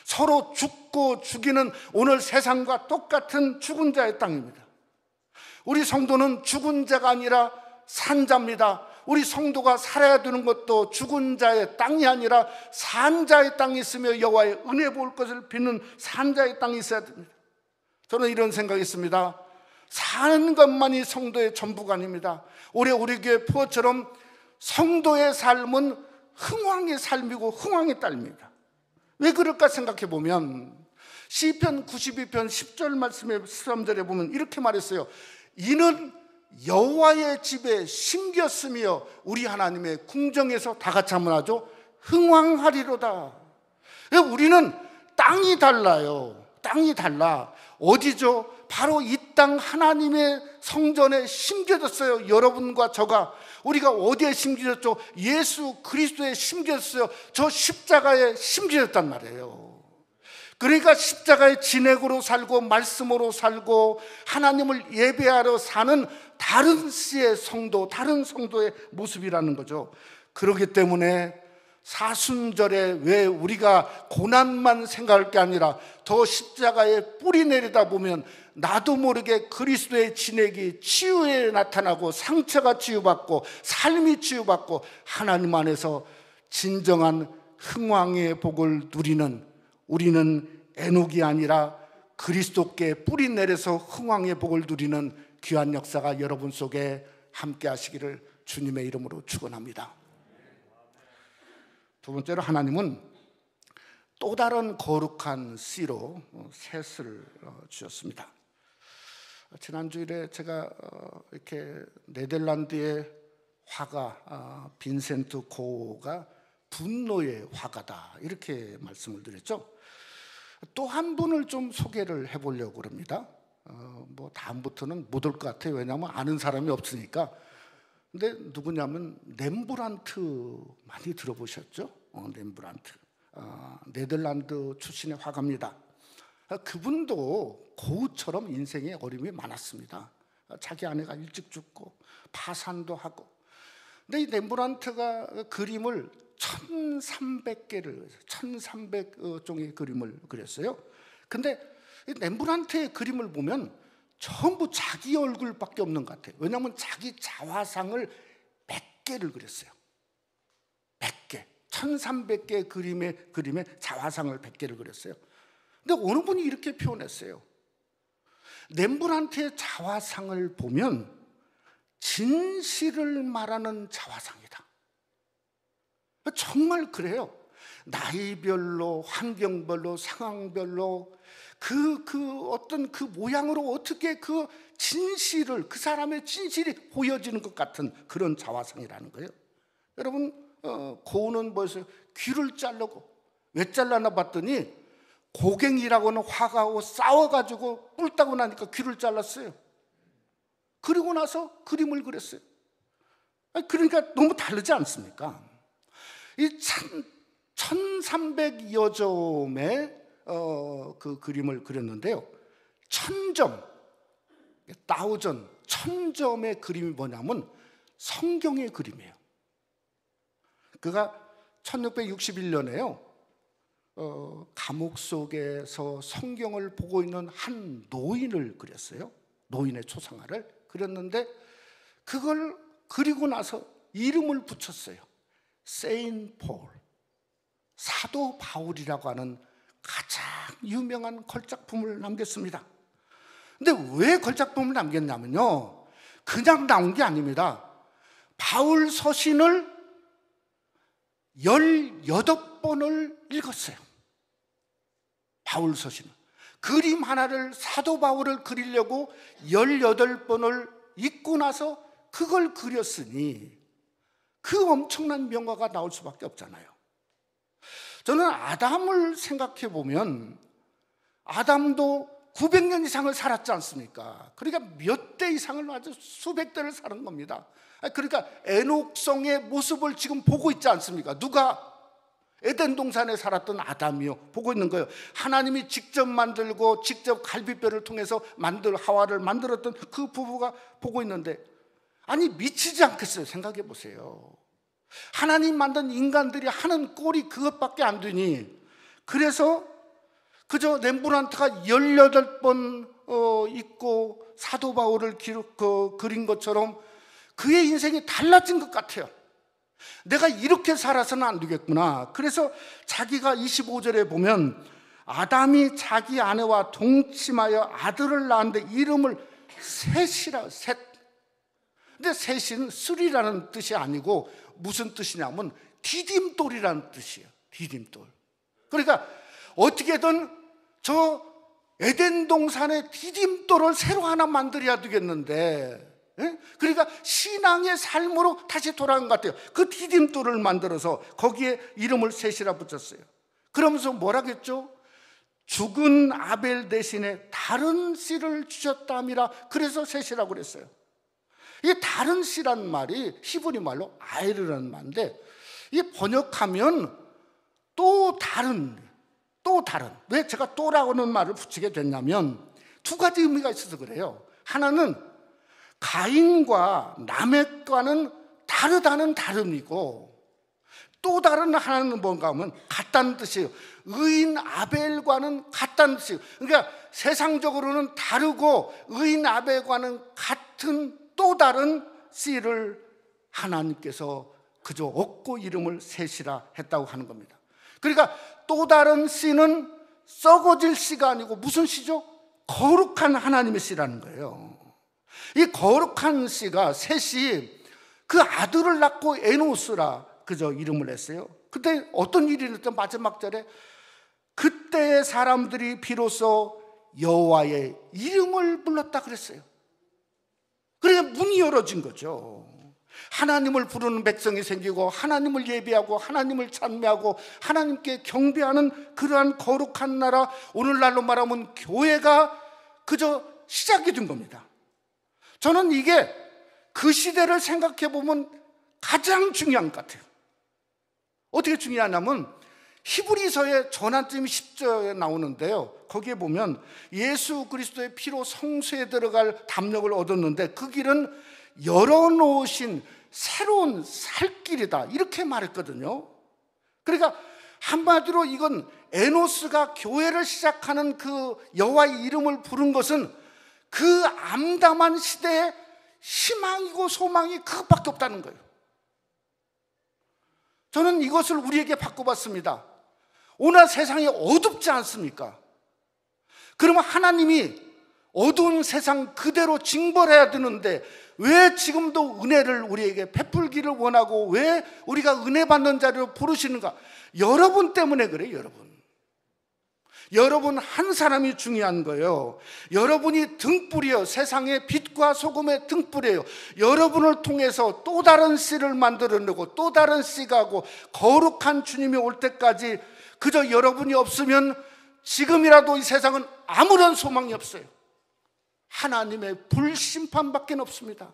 서로 죽고 죽이는 오늘 세상과 똑같은 죽은 자의 땅입니다. 우리 성도는 죽은 자가 아니라 산 자입니다. 우리 성도가 살아야 되는 것도 죽은 자의 땅이 아니라 산 자의 땅이 있으며 여호와의 은혜 볼 것을 빚는 산 자의 땅이 있어야 됩니다. 저는 이런 생각이 있습니다. 사는 것만이 성도의 전부가 아닙니다. 올해 우리 교회 포처럼 성도의 삶은 흥왕의 삶이고 흥왕의 딸입니다. 왜 그럴까 생각해 보면 시편 92편 10절 말씀의 13절에 보면 이렇게 말했어요. 이는 여호와의 집에 심겼으며 우리 하나님의 궁정에서 다 같이 한번 하죠. 흥왕하리로다. 우리는 땅이 달라요. 땅이 달라. 어디죠? 바로 이 땅 하나님의 성전에 심겨졌어요. 여러분과 저가. 우리가 어디에 심겨졌죠? 예수 그리스도에 심겨졌어요. 저 십자가에 심겨졌단 말이에요. 그러니까 십자가의 진액으로 살고 말씀으로 살고 하나님을 예배하러 사는 다른 씨의 성도, 다른 성도의 모습이라는 거죠. 그렇기 때문에 사순절에 왜 우리가 고난만 생각할 게 아니라 더 십자가에 뿌리 내리다 보면 나도 모르게 그리스도의 진액이 치유에 나타나고 상처가 치유받고 삶이 치유받고 하나님 안에서 진정한 흥왕의 복을 누리는, 우리는 애녹이 아니라 그리스도께 뿌리 내려서 흥왕의 복을 누리는 귀한 역사가 여러분 속에 함께 하시기를 주님의 이름으로 축원합니다. 두 번째로, 하나님은 또 다른 거룩한 씨로 셋을 주셨습니다. 지난 주일에 제가 이렇게 네덜란드의 화가 빈센트 고가 분노의 화가다 이렇게 말씀을 드렸죠. 또 한 분을 좀 소개를 해보려고 합니다. 뭐 다음부터는 못 올 것 같아요. 왜냐하면 아는 사람이 없으니까. 근데 누구냐면 렘브란트 많이 들어보셨죠? 렘브란트, 네덜란드 출신의 화가입니다. 그분도 고우처럼 인생에 어려움이 많았습니다. 자기 아내가 일찍 죽고 파산도 하고. 근데 이 렘브란트가 그림을 1300개를 1300종의 그림을 그렸어요. 근데 이 렘브란트의 그림을 보면 전부 자기 얼굴밖에 없는 것 같아요. 왜냐하면 자기 자화상을 100개를 그렸어요. 100개, 1300개의 그림에 자화상을 100개를 그렸어요. 근데 어느 분이 이렇게 표현했어요. 렘브란트의 자화상을 보면 진실을 말하는 자화상이다. 정말 그래요. 나이별로, 환경별로, 상황별로 어떤 그 모양으로 어떻게 그 진실을, 그 사람의 진실이 보여지는 것 같은 그런 자화상이라는 거예요. 여러분, 고우는 뭐였어요? 귀를 자르고. 왜 잘랐나 봤더니 고갱이라고는 화가하고 싸워가지고 뿔따고 나니까 귀를 잘랐어요. 그리고 나서 그림을 그렸어요. 그러니까 너무 다르지 않습니까? 이 1300여 점의 그 그림을 그렸는데요. 1000점, 1000점의 그림이 뭐냐면 성경의 그림이에요. 그가 1661년에요. 감옥 속에서 성경을 보고 있는 한 노인을 그렸어요. 노인의 초상화를 그렸는데 그걸 그리고 나서 이름을 붙였어요. 세인 폴, 사도 바울이라고 하는 가장 유명한 걸작품을 남겼습니다. 근데 왜 걸작품을 남겼냐면요, 그냥 나온 게 아닙니다. 바울 서신을 18번을 읽었어요. 바울 서신을. 그림 하나를, 사도 바울을 그리려고 18번을 읽고 나서 그걸 그렸으니 그 엄청난 명화가 나올 수밖에 없잖아요. 저는 아담을 생각해 보면 아담도 900년 이상을 살았지 않습니까? 그러니까 몇 대 이상을, 아주 수백 대를 사는 겁니다. 그러니까 에녹성의 모습을 지금 보고 있지 않습니까? 누가? 에덴 동산에 살았던 아담이요, 보고 있는 거예요. 하나님이 직접 만들고 직접 갈빗뼈를 통해서 하와를 만들었던 그 부부가 보고 있는데, 아니 미치지 않겠어요? 생각해 보세요. 하나님 만든 인간들이 하는 꼴이 그것밖에 안 되니, 그래서 그저 렘브란트가 18번 읽고 사도 바울을 그린 것처럼 그의 인생이 달라진 것 같아요. 내가 이렇게 살아서는 안 되겠구나. 그래서 자기가 25절에 보면 아담이 자기 아내와 동침하여 아들을 낳았는데 이름을 셋이라, 셋. 근데 셋은 쓰리라는 뜻이 아니고 무슨 뜻이냐면 디딤돌이라는 뜻이에요. 디딤돌. 그러니까 어떻게든 저 에덴 동산의 디딤돌을 새로 하나 만들어야 되겠는데, 그러니까 신앙의 삶으로 다시 돌아간 것 같아요. 그 디딤돌을 만들어서 거기에 이름을 셋이라 붙였어요. 그러면서 뭐라겠죠? 죽은 아벨 대신에 다른 씨를 주셨다미라. 그래서 셋이라고 그랬어요. 이 다른 씨란 말이 히브리 말로 아이르라는 말인데, 이 번역하면 또 다른. 왜 제가 또라고는 말을 붙이게 됐냐면 두 가지 의미가 있어서 그래요. 하나는 가인과 라멕과는 다르다는 다름이고, 또 다른 하나는 뭔가 하면 같다는 뜻이에요. 의인 아벨과는 같다는 뜻이에요. 그러니까 세상적으로는 다르고 의인 아벨과는 같은 또 다른 씨를 하나님께서 그저 얻고 이름을 셋이라 했다고 하는 겁니다. 그러니까 또 다른 씨는 썩어질 씨가 아니고 무슨 씨죠? 거룩한 하나님의 씨라는 거예요. 이 거룩한 씨가 셋이 그 아들을 낳고 에노스라 그저 이름을 했어요. 그때 어떤 일이 있었던 마지막 절에 그때 사람들이 비로소 여호와의 이름을 불렀다 그랬어요. 그러니까 문이 열어진 거죠. 하나님을 부르는 백성이 생기고 하나님을 예배하고 하나님을 찬미하고 하나님께 경배하는 그러한 거룩한 나라, 오늘날로 말하면 교회가 그저 시작이 된 겁니다. 저는 이게 그 시대를 생각해 보면 가장 중요한 것 같아요. 어떻게 중요하냐면 히브리서의 전환점 10절에 나오는데요, 거기에 보면 예수 그리스도의 피로 성소에 들어갈 담력을 얻었는데 그 길은 열어놓으신 새로운 살 길이다, 이렇게 말했거든요. 그러니까 한마디로 이건 에노스가 교회를 시작하는 그 여호와의 이름을 부른 것은 그 암담한 시대의 희망이고 소망이 그것밖에 없다는 거예요. 저는 이것을 우리에게 바꿔봤습니다. 오늘 세상이 어둡지 않습니까? 그러면 하나님이 어두운 세상 그대로 징벌해야 되는데 왜 지금도 은혜를 우리에게 베풀기를 원하고 왜 우리가 은혜 받는 자리로 부르시는가? 여러분 때문에 그래요. 여러분. 여러분 한 사람이 중요한 거예요. 여러분이 등불이요, 세상의 빛과 소금의 등불이에요. 여러분을 통해서 또 다른 씨를 만들어내고 또 다른 씨가 하고 거룩한 주님이 올 때까지 그저 여러분이 없으면 지금이라도 이 세상은 아무런 소망이 없어요. 하나님의 불심판밖에 없습니다.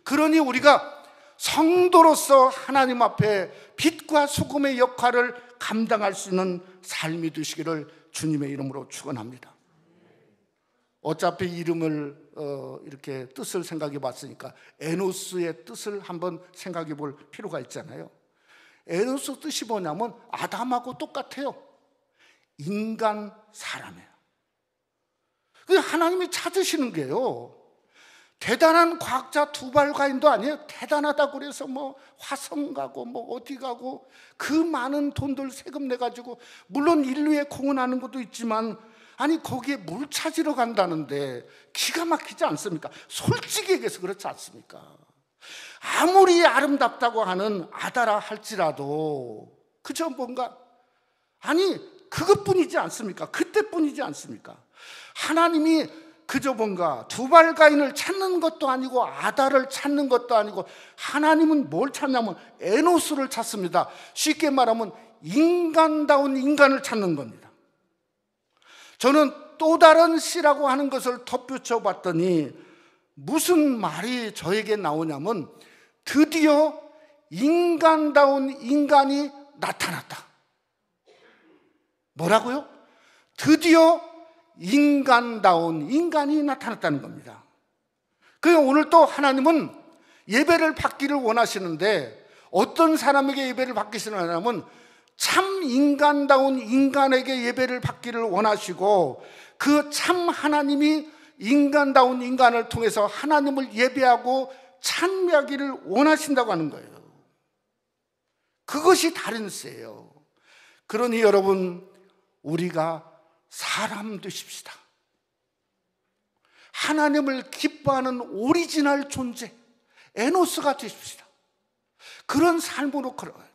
그러니 우리가 성도로서 하나님 앞에 빛과 소금의 역할을 감당할 수 있는 삶이 되시기를 주님의 이름으로 축원합니다. 어차피 이름을 이렇게 뜻을 생각해 봤으니까 에노스의 뜻을 한번 생각해 볼 필요가 있잖아요. 에노스 뜻이 뭐냐면 아담하고 똑같아요. 인간 사람이에요. 하나님이 찾으시는 게요, 대단한 과학자 두발가인도 아니에요. 대단하다고 그래서 뭐 화성 가고 뭐 어디 가고 그 많은 돈들 세금 내가지고, 물론 인류에 공헌하는 것도 있지만, 아니 거기에 물 찾으러 간다는데 기가 막히지 않습니까? 솔직히 얘기해서 그렇지 않습니까? 아무리 아름답다고 하는 아다라 할지라도 그저 뭔가, 아니 그것뿐이지 않습니까? 그때뿐이지 않습니까? 하나님이 그저 뭔가 두발가인을 찾는 것도 아니고 아다를 찾는 것도 아니고, 하나님은 뭘 찾냐면 에노스를 찾습니다. 쉽게 말하면 인간다운 인간을 찾는 겁니다. 저는 또 다른 씨라고 하는 것을 덧붙여 봤더니 무슨 말이 저에게 나오냐면, 드디어 인간다운 인간이 나타났다. 뭐라고요? 드디어 인간다운 인간이 나타났다는 겁니다. 그래서 오늘 또 하나님은 예배를 받기를 원하시는데, 어떤 사람에게 예배를 받기시냐면 참 인간다운 인간에게 예배를 받기를 원하시고, 그 참 하나님이 인간다운 인간을 통해서 하나님을 예배하고 찬미하기를 원하신다고 하는 거예요. 그것이 다른 씨예요. 그러니 여러분, 우리가 사람 되십시다. 하나님을 기뻐하는 오리지널 존재, 에노스가 되십시다. 그런 삶으로 걸어가야 돼요.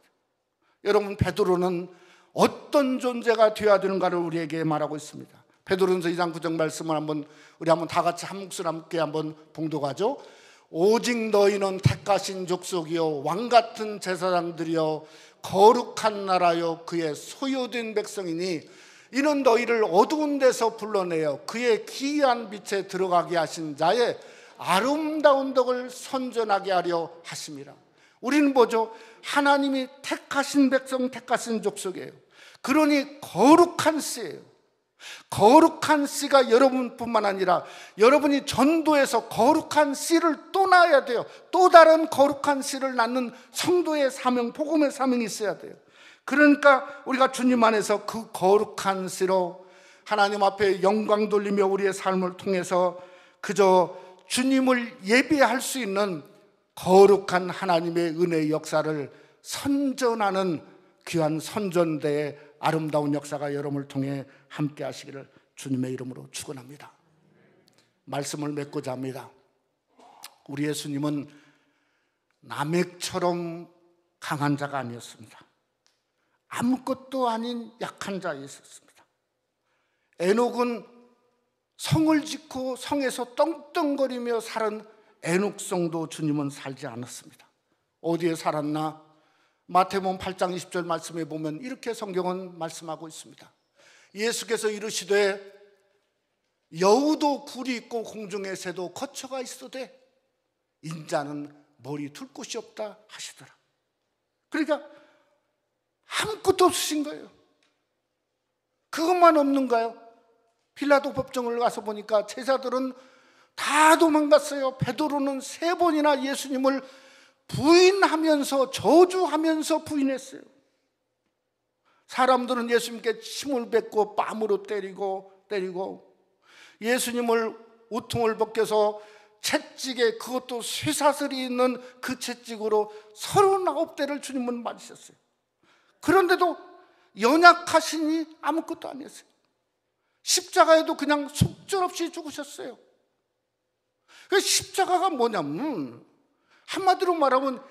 여러분, 베드로는 어떤 존재가 되어야 되는가를 우리에게 말하고 있습니다. 베드로전서 2장 9절 말씀을 우리 다 같이 한 목소리 함께 한번 봉독하죠. 오직 너희는 택하신 족속이요 왕같은 제사장들이요 거룩한 나라요 그의 소유된 백성이니, 이는 너희를 어두운 데서 불러내어 그의 기이한 빛에 들어가게 하신 자의 아름다운 덕을 선전하게 하려 하심이라. 우리는 뭐죠? 하나님이 택하신 백성, 택하신 족속이에요. 그러니 거룩한 씨예요. 거룩한 씨가 여러분뿐만 아니라 여러분이 전도해서 거룩한 씨를 또 낳아야 돼요. 또 다른 거룩한 씨를 낳는 성도의 사명, 복음의 사명이 있어야 돼요. 그러니까 우리가 주님 안에서 그 거룩한 씨로 하나님 앞에 영광 돌리며 우리의 삶을 통해서 그저 주님을 예배할 수 있는 거룩한 하나님의 은혜의 역사를 선전하는 귀한 선전대의 아름다운 역사가 여러분을 통해 함께 하시기를 주님의 이름으로 축원합니다. 말씀을 맺고자 합니다. 우리 예수님은 라멕처럼 강한 자가 아니었습니다. 아무것도 아닌 약한 자였습니다. 에녹은 성을 짓고 성에서 떵떵거리며 살은 에녹성도 주님은 살지 않았습니다. 어디에 살았나? 마태복음 8장 20절 말씀에 보면 이렇게 성경은 말씀하고 있습니다. 예수께서 이르시되 여우도 굴이 있고 공중의 새도 거처가 있어되 인자는 머리 둘 곳이 없다 하시더라. 그러니까 아무것도 없으신 거예요. 그것만 없는가요? 빌라도 법정을 가서 보니까 제자들은 다 도망갔어요. 베드로는 3번이나 예수님을 부인하면서 저주하면서 부인했어요. 사람들은 예수님께 침을 뱉고 뺨으로 때리고 예수님을 우통을 벗겨서 채찍에, 그것도 쇠사슬이 있는 그 채찍으로 39대를 주님은 맞으셨어요. 그런데도 연약하시니 아무것도 아니었어요. 십자가에도 그냥 속절없이 죽으셨어요. 그 십자가가 뭐냐면 한마디로 말하면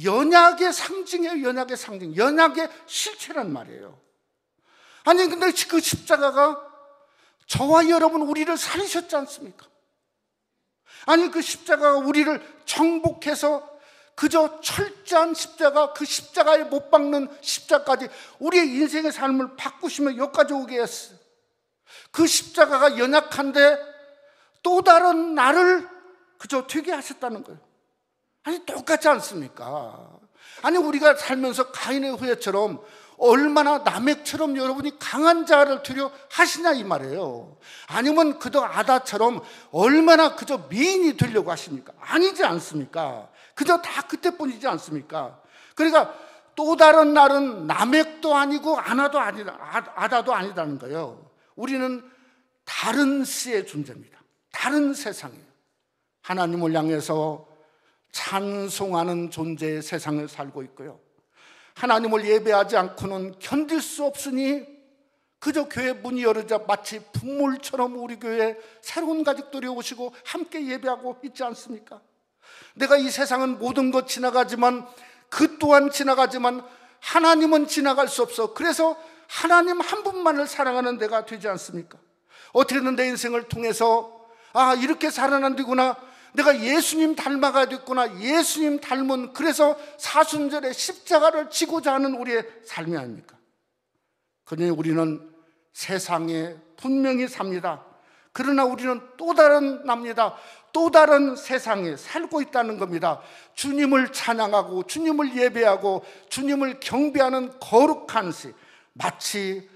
연약의 상징이에요. 연약의 상징, 연약의 실체란 말이에요. 아니 근데 그 십자가가 저와 여러분 우리를 살리셨지 않습니까? 아니 그 십자가가 우리를 정복해서 그저 철저한 십자가, 그 십자가에 못 박는 십자가까지 우리의 인생의 삶을 바꾸시며 여기까지 오게 했어요. 그 십자가가 연약한데 또 다른 나를 그저 되게 하셨다는 거예요. 아니 똑같지 않습니까? 아니 우리가 살면서 가인의 후예처럼 얼마나 남액처럼 여러분이 강한 자를 두려 하시냐 이 말이에요. 아니면 그저 아다처럼 얼마나 그저 미인이 되려고 하십니까? 아니지 않습니까? 그저 다 그때뿐이지 않습니까? 그러니까 또 다른 날은 남액도 아니고 아다도 아니다는 거예요. 우리는 다른 씨의 존재입니다. 다른 세상이에요. 하나님을 향해서 찬송하는 존재의 세상을 살고 있고요. 하나님을 예배하지 않고는 견딜 수 없으니 그저 교회 문이 열리자 마치 분물처럼 우리 교회에 새로운 가족들이 오시고 함께 예배하고 있지 않습니까? 내가 이 세상은 모든 것 지나가지만 그 또한 지나가지만 하나님은 지나갈 수 없어. 그래서 하나님 한 분만을 사랑하는 내가 되지 않습니까? 어떻게든 내 인생을 통해서 이렇게 살아난 되구나, 내가 예수님 닮아가야 됐구나, 예수님 닮은, 그래서 사순절에 십자가를 지고자 하는 우리의 삶이 아닙니까? 그러니 우리는 세상에 분명히 삽니다. 그러나 우리는 또 다른 납니다. 또 다른 세상에 살고 있다는 겁니다. 주님을 찬양하고 주님을 예배하고 주님을 경배하는 거룩한 시, 마치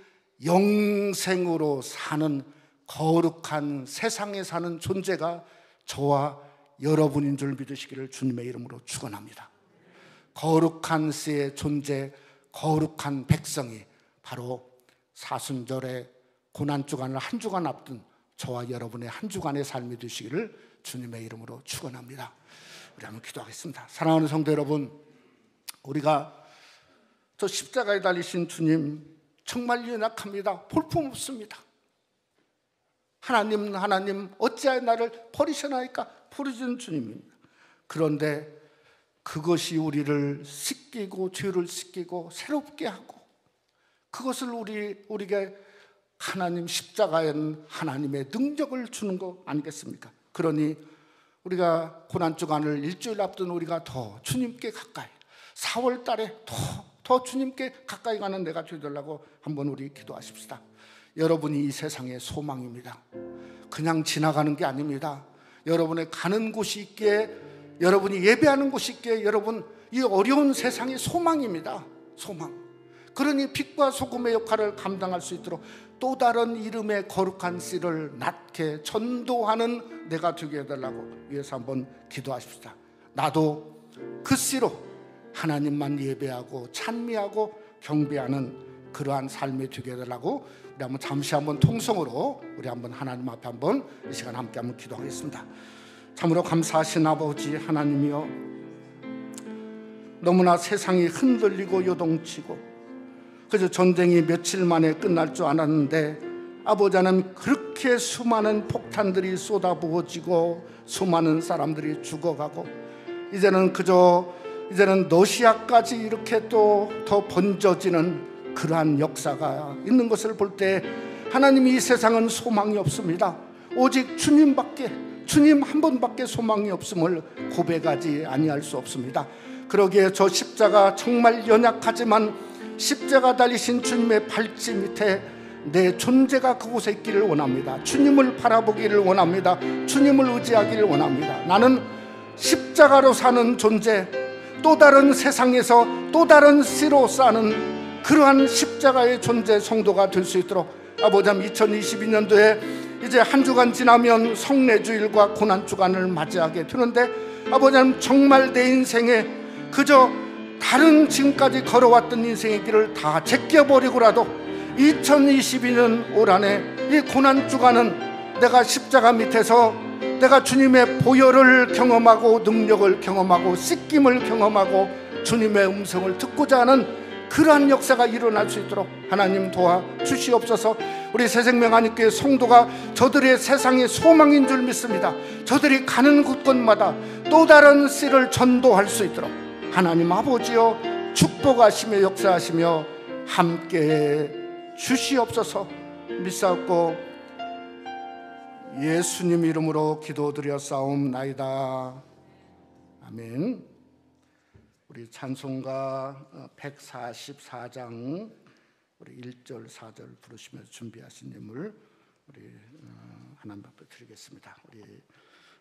영생으로 사는 거룩한 세상에 사는 존재가 저와 여러분인 줄 믿으시기를 주님의 이름으로 축원합니다. 거룩한 씨의 존재, 거룩한 백성이 바로 사순절의 고난주간을 한 주간 앞둔 저와 여러분의 한 주간의 삶이 되시기를 주님의 이름으로 축원합니다. 우리 한번 기도하겠습니다. 사랑하는 성도 여러분, 우리가 저 십자가에 달리신 주님 정말 연약합니다. 볼품없습니다. 하나님 어찌하여 나를 버리시나이까 부르짖는 주님입니다. 그런데 그것이 우리를 씻기고 죄를 씻기고 새롭게 하고 그것을 우리에게 하나님 십자가에는 하나님의 능력을 주는 거 아니겠습니까? 그러니 우리가 고난주간을 일주일 앞둔 우리가 더 주님께 가까이, 4월 달에 더 주님께 가까이 가는 내가 되려고 한번 우리 기도하십시다. 여러분이 이 세상의 소망입니다. 그냥 지나가는 게 아닙니다. 여러분의 가는 곳이 있기에, 여러분이 예배하는 곳이 있기에 여러분 이 어려운 세상의 소망입니다. 소망. 그러니 빛과 소금의 역할을 감당할 수 있도록 또 다른 이름의 거룩한 씨를 낳게 전도하는 내가 되게 해달라고 위해서 한번 기도하십시다. 나도 그 씨로 하나님만 예배하고 찬미하고 경배하는 그러한 삶이 되게 해달라고 우리 한번 잠시 한번 통성으로 우리 한번 하나님 앞에 한번 이 시간 함께 한번 기도하겠습니다. 참으로 감사하신 아버지 하나님이여, 너무나 세상이 흔들리고 요동치고 그저 전쟁이 며칠 만에 끝날 줄 알았는데 아버지 하나님, 그렇게 수많은 폭탄들이 쏟아부어지고 수많은 사람들이 죽어가고 이제는 러시아까지 이렇게 또 더 번져지는 그러한 역사가 있는 것을 볼 때 하나님, 이 세상은 소망이 없습니다. 오직 주님 한 분밖에 소망이 없음을 고백하지 아니할 수 없습니다. 그러기에 저 십자가 정말 연약하지만 십자가 달리신 주님의 발치 밑에 내 존재가 그곳에 있기를 원합니다. 주님을 바라보기를 원합니다. 주님을 의지하기를 원합니다. 나는 십자가로 사는 존재, 또 다른 세상에서 또 다른 씨로 사는 그러한 십자가의 존재 성도가 될 수 있도록 아버지, 2022년도에 이제 한 주간 지나면 성례주일과 고난주간을 맞이하게 되는데 아버지, 정말 내 인생에 그저 다른 지금까지 걸어왔던 인생의 길을 다 제껴버리고라도 2022년 올 한해 이 고난주간은 내가 십자가 밑에서 내가 주님의 보혈을 경험하고 능력을 경험하고 씻김을 경험하고 주님의 음성을 듣고자 하는 그러한 역사가 일어날 수 있도록 하나님 도와주시옵소서. 우리 새생명하나님께 성도가 저들의 세상의 소망인 줄 믿습니다. 저들이 가는 곳곳마다 또 다른 씨를 전도할 수 있도록 하나님 아버지여 축복하시며 역사하시며 함께 주시옵소서 믿사옵고 예수님 이름으로 기도드렸사옵나이다. 아멘. 우리 찬송가 144장 우리 1절 4절 부르시면서 준비하신 예물 우리 하나님 앞에 드리겠습니다. 우리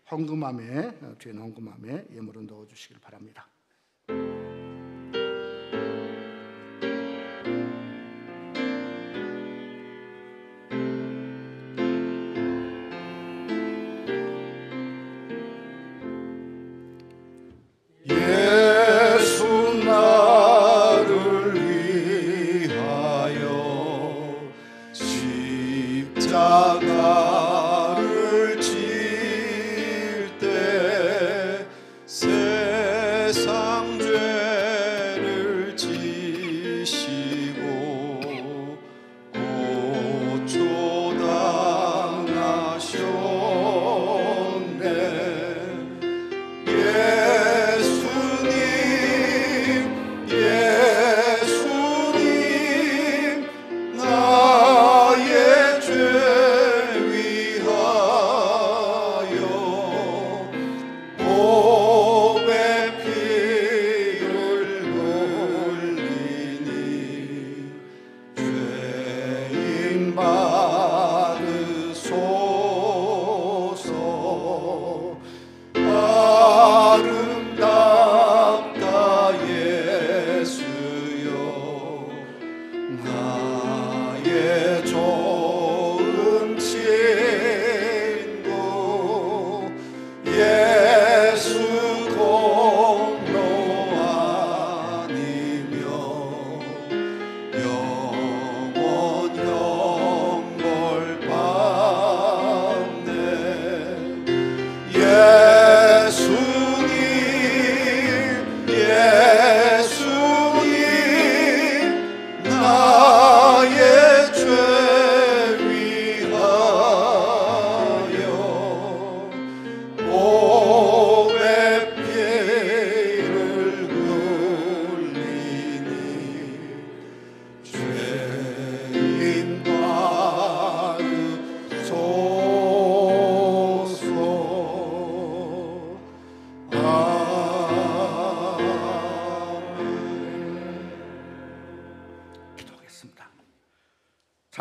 헌금함에 뒤에 헌금함에 예물을 넣어 주시길 바랍니다.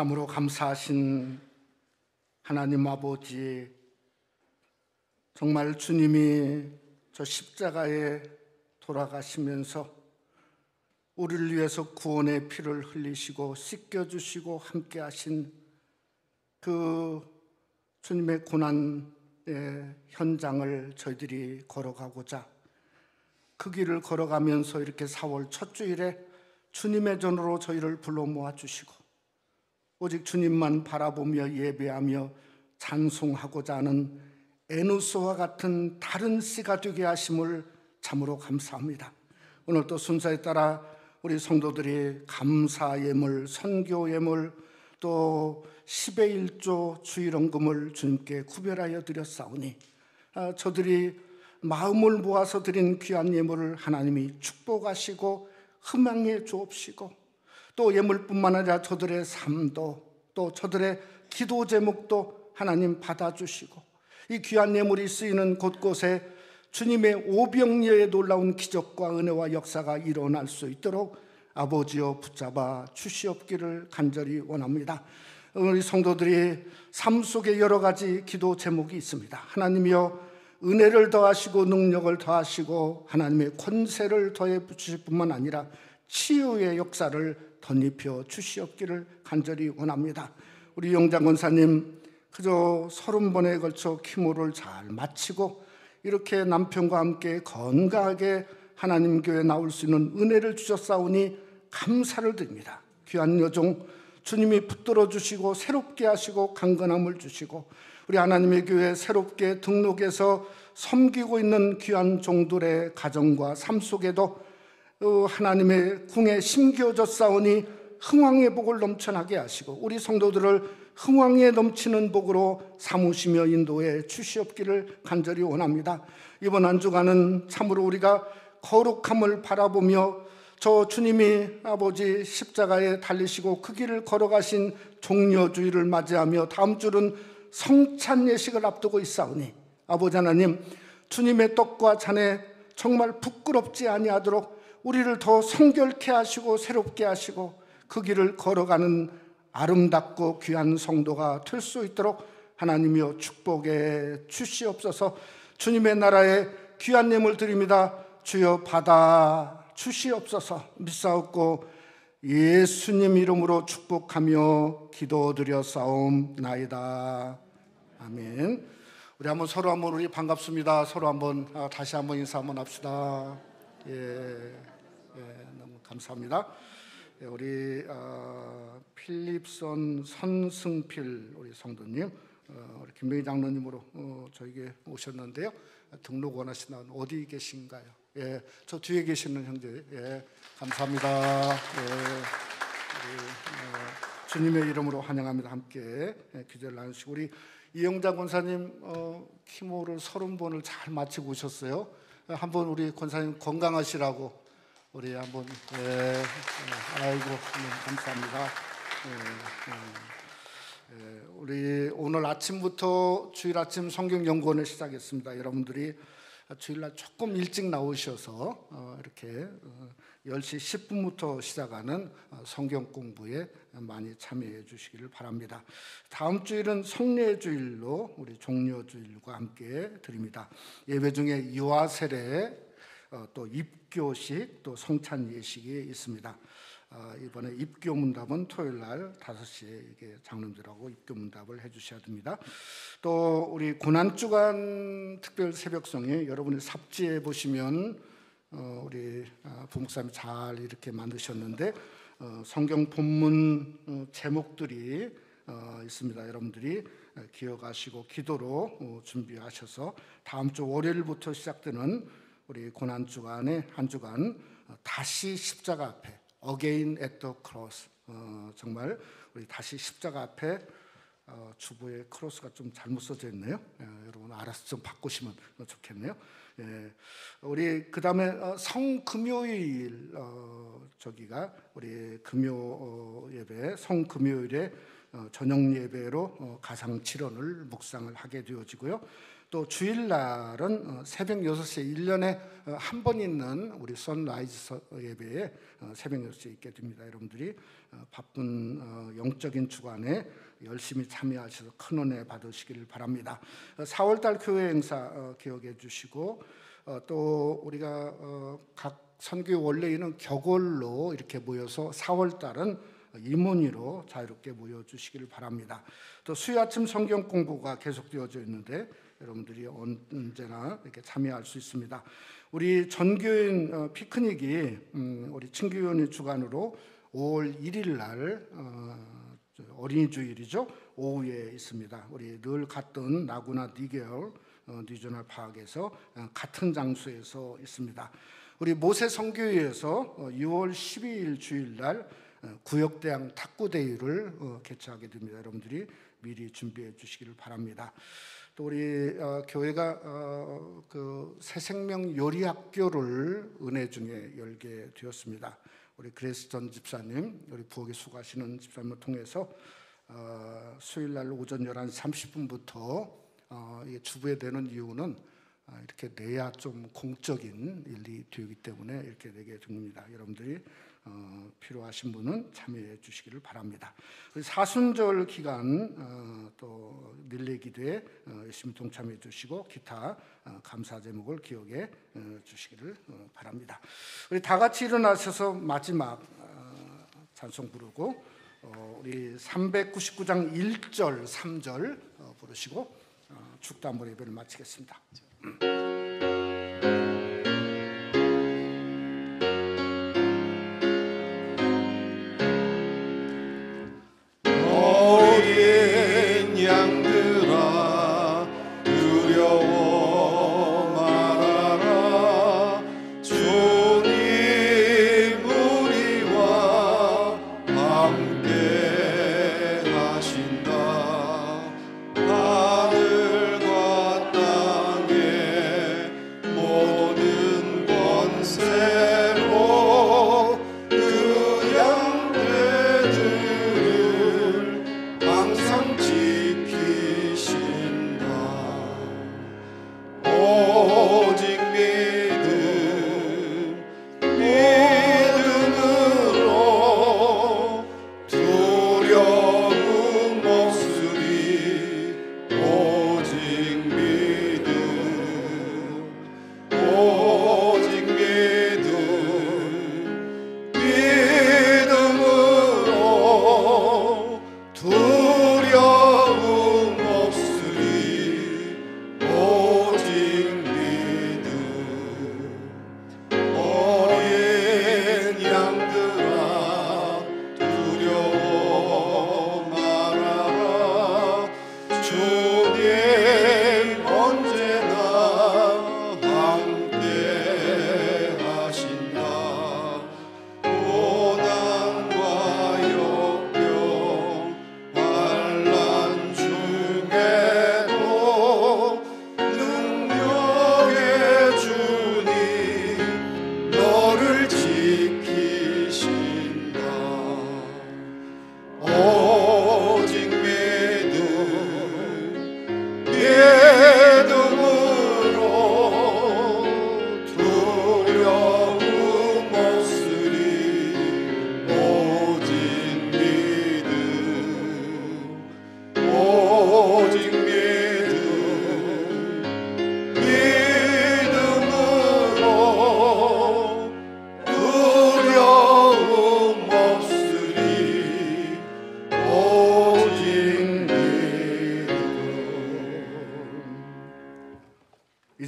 참으로 감사하신 하나님 아버지, 정말 주님이 저 십자가에 돌아가시면서 우리를 위해서 구원의 피를 흘리시고 씻겨주시고 함께하신 그 주님의 고난의 현장을 저희들이 걸어가고자 그 길을 걸어가면서 이렇게 4월 첫 주일에 주님의 전으로 저희를 불러 모아주시고 오직 주님만 바라보며 예배하며 찬송하고자 하는 에누스와 같은 다른 씨가 되게 하심을 참으로 감사합니다. 오늘 또 순서에 따라 우리 성도들이 감사 예물, 선교 예물, 또 10의 1조 주일헌금을 주님께 구별하여 드렸사오니 저들이 마음을 모아서 드린 귀한 예물을 하나님이 축복하시고 흠양해 주옵시고 또 예물뿐만 아니라 저들의 삶도 또 저들의 기도 제목도 하나님 받아주시고 이 귀한 예물이 쓰이는 곳곳에 주님의 오병이어의 놀라운 기적과 은혜와 역사가 일어날 수 있도록 아버지여 붙잡아 주시옵기를 간절히 원합니다. 우리 성도들이 삶 속에 여러 가지 기도 제목이 있습니다. 하나님이여 은혜를 더하시고 능력을 더하시고 하나님의 권세를 더해 주실 뿐만 아니라 치유의 역사를 덧입혀 주시옵기를 간절히 원합니다. 우리 영장 권사님 그저 30번에 걸쳐 키모를 잘 마치고 이렇게 남편과 함께 건강하게 하나님 교회에 나올 수 있는 은혜를 주셨사오니 감사를 드립니다. 귀한 여종 주님이 붙들어 주시고 새롭게 하시고 강건함을 주시고 우리 하나님의 교회에 새롭게 등록해서 섬기고 있는 귀한 종들의 가정과 삶 속에도 하나님의 궁에 심겨졌사오니 흥왕의 복을 넘쳐나게 하시고 우리 성도들을 흥왕에 넘치는 복으로 삼으시며 인도해 주시옵기를 간절히 원합니다. 이번 한 주간은 참으로 우리가 거룩함을 바라보며 저 주님이 아버지 십자가에 달리시고 그 길을 걸어가신 종려주일을 맞이하며 다음 주는 성찬 예식을 앞두고 있사오니 아버지 하나님, 주님의 떡과 잔에 정말 부끄럽지 아니하도록 우리를 더 성결케 하시고 새롭게 하시고 그 길을 걸어가는 아름답고 귀한 성도가 될 수 있도록 하나님이여 축복해 주시옵소서. 주님의 나라에 귀한 예물 드립니다. 주여 받아 주시옵소서. 믿사옵고 예수님 이름으로 축복하며 기도드렸사옵나이다. 아멘. 우리 한번 서로 한번 우리 반갑습니다. 서로 한번 다시 한번 인사 한번 합시다. 너무 감사합니다. 우리 필립선 선승필 우리 성도님, 우리 김명희 장로님으로 저에게 오셨는데요. 등록 원하시나 어디 계신가요? 저 뒤에 계시는 형제, 감사합니다. 주님의 이름으로 환영합니다. 함께 기도를 나누시고 우리 이영자 권사님 키모를 30번을 잘 마치고 오셨어요. 한번 우리 권사님 건강하시라고 우리 한번 아이고 감사합니다. 우리 오늘 아침부터 주일 아침 성경 연구원을 시작했습니다. 여러분들이 주일날 조금 일찍 나오셔서 이렇게 10시 10분부터 시작하는 성경 공부에 많이 참여해 주시기를 바랍니다. 다음 주일은 성례주일로 우리 종려주일과 함께 드립니다. 예배 중에 유아세례, 또 입교식, 또 성찬 예식이 있습니다. 이번에 입교 문답은 토요일 날 5시에 이게 장로님들하고 입교 문답을 해주셔야 됩니다. 또 우리 고난주간 특별 새벽송에 여러분이 삽지에 보시면 우리 부목사님이 잘 이렇게 만드셨는데 성경 본문 제목들이 있습니다. 여러분들이 기억하시고 기도로 준비하셔서 다음 주 월요일부터 시작되는 우리 고난주간의 한 주간 다시 십자가 앞에 Again at the cross, 정말 우리 다시 십자가 앞에 주보에 크로스가 좀 잘못 써져 있네요. 여러분 알아서 좀 바꾸시면 좋겠네요. 우리 그 다음에 성금요일 저기가 우리 금요 예배 성금요일에 저녁 예배로 가상칠언을 묵상을 하게 되어지고요. 또 주일날은 새벽 6시에 1년에 한 번 있는 우리 선라이즈 예배에 새벽 6시에 있게 됩니다. 여러분들이 바쁜 영적인 주간에 열심히 참여하셔서 큰 은혜 받으시기를 바랍니다. 4월달 교회 행사 기억해 주시고 또 우리가 각 선교 원래는 격월로 이렇게 모여서 4월달은 임원위로 자유롭게 모여주시기를 바랍니다. 또 수요 아침 성경 공부가 계속되어져 있는데 여러분들이 언제나 이렇게 참여할 수 있습니다. 우리 전교인 피크닉이 우리 친교위원회 주관으로 5월 1일 날 어린이 주일이죠. 오후에 있습니다. 우리 늘 갔던 나구나 니겔 리저널 파크에서 같은 장소에서 있습니다. 우리 모세 선교회에서 6월 12일 주일 날 구역대항 탁구대회를 개최하게 됩니다. 여러분들이 미리 준비해 주시기를 바랍니다. 또 우리 교회가 그 새생명 요리학교를 은혜 중에 열게 되었습니다. 우리 그레이스 전 집사님, 우리 부엌에 수고하시는 집사님을 통해서 수요일날 오전 11시 30분부터 이게 주부에 되는 이유는 이렇게 내야 좀 공적인 일이 되기 때문에 이렇게 되게 됩니다. 여러분들이 필요하신 분은 참여해 주시기를 바랍니다. 사순절 기간 또 릴레이 기도에 열심히 동참해 주시고 기타 감사 제목을 기억해 주시기를 바랍니다. 우리 다 같이 일어나셔서 마지막 찬송 부르고 우리 399장 1절 3절 부르시고 축담부 예배를 마치겠습니다. 세로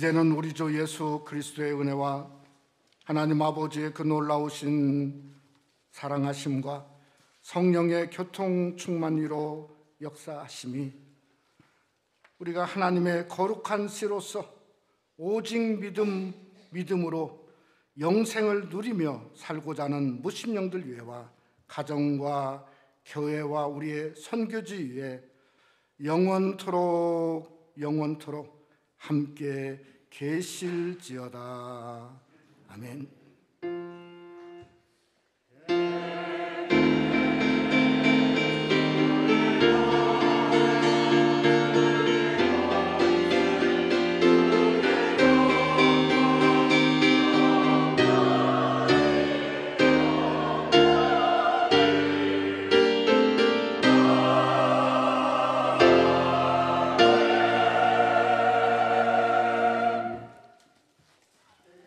이제는 우리 주 예수 그리스도의 은혜와 하나님 아버지의 그 놀라우신 사랑하심과 성령의 교통 충만히로 역사하심이 우리가 하나님의 거룩한 씨로서 오직 믿음으로 영생을 누리며 살고자 하는 무신령들 위해와 가정과 교회와 우리의 선교지 위에 영원토록 함께 계실지어다. 아멘.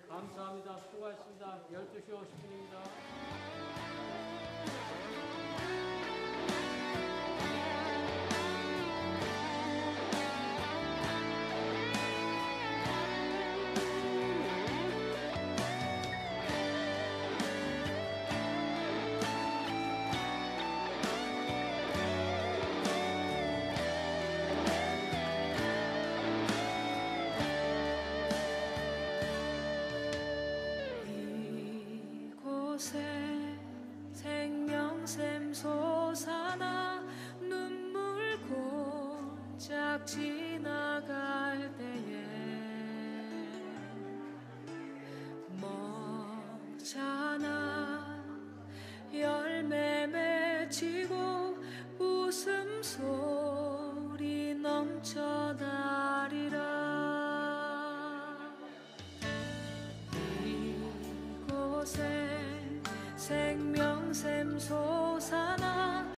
감사합니다. 수고하셨습니다. 12시 50분입니다. 이곳에 생명샘 솟아나 눈물 골짝 지나갈 때에 먹잖아 열매 맺히고 웃음소리 넘쳐나리라. 이곳에 생명샘 솟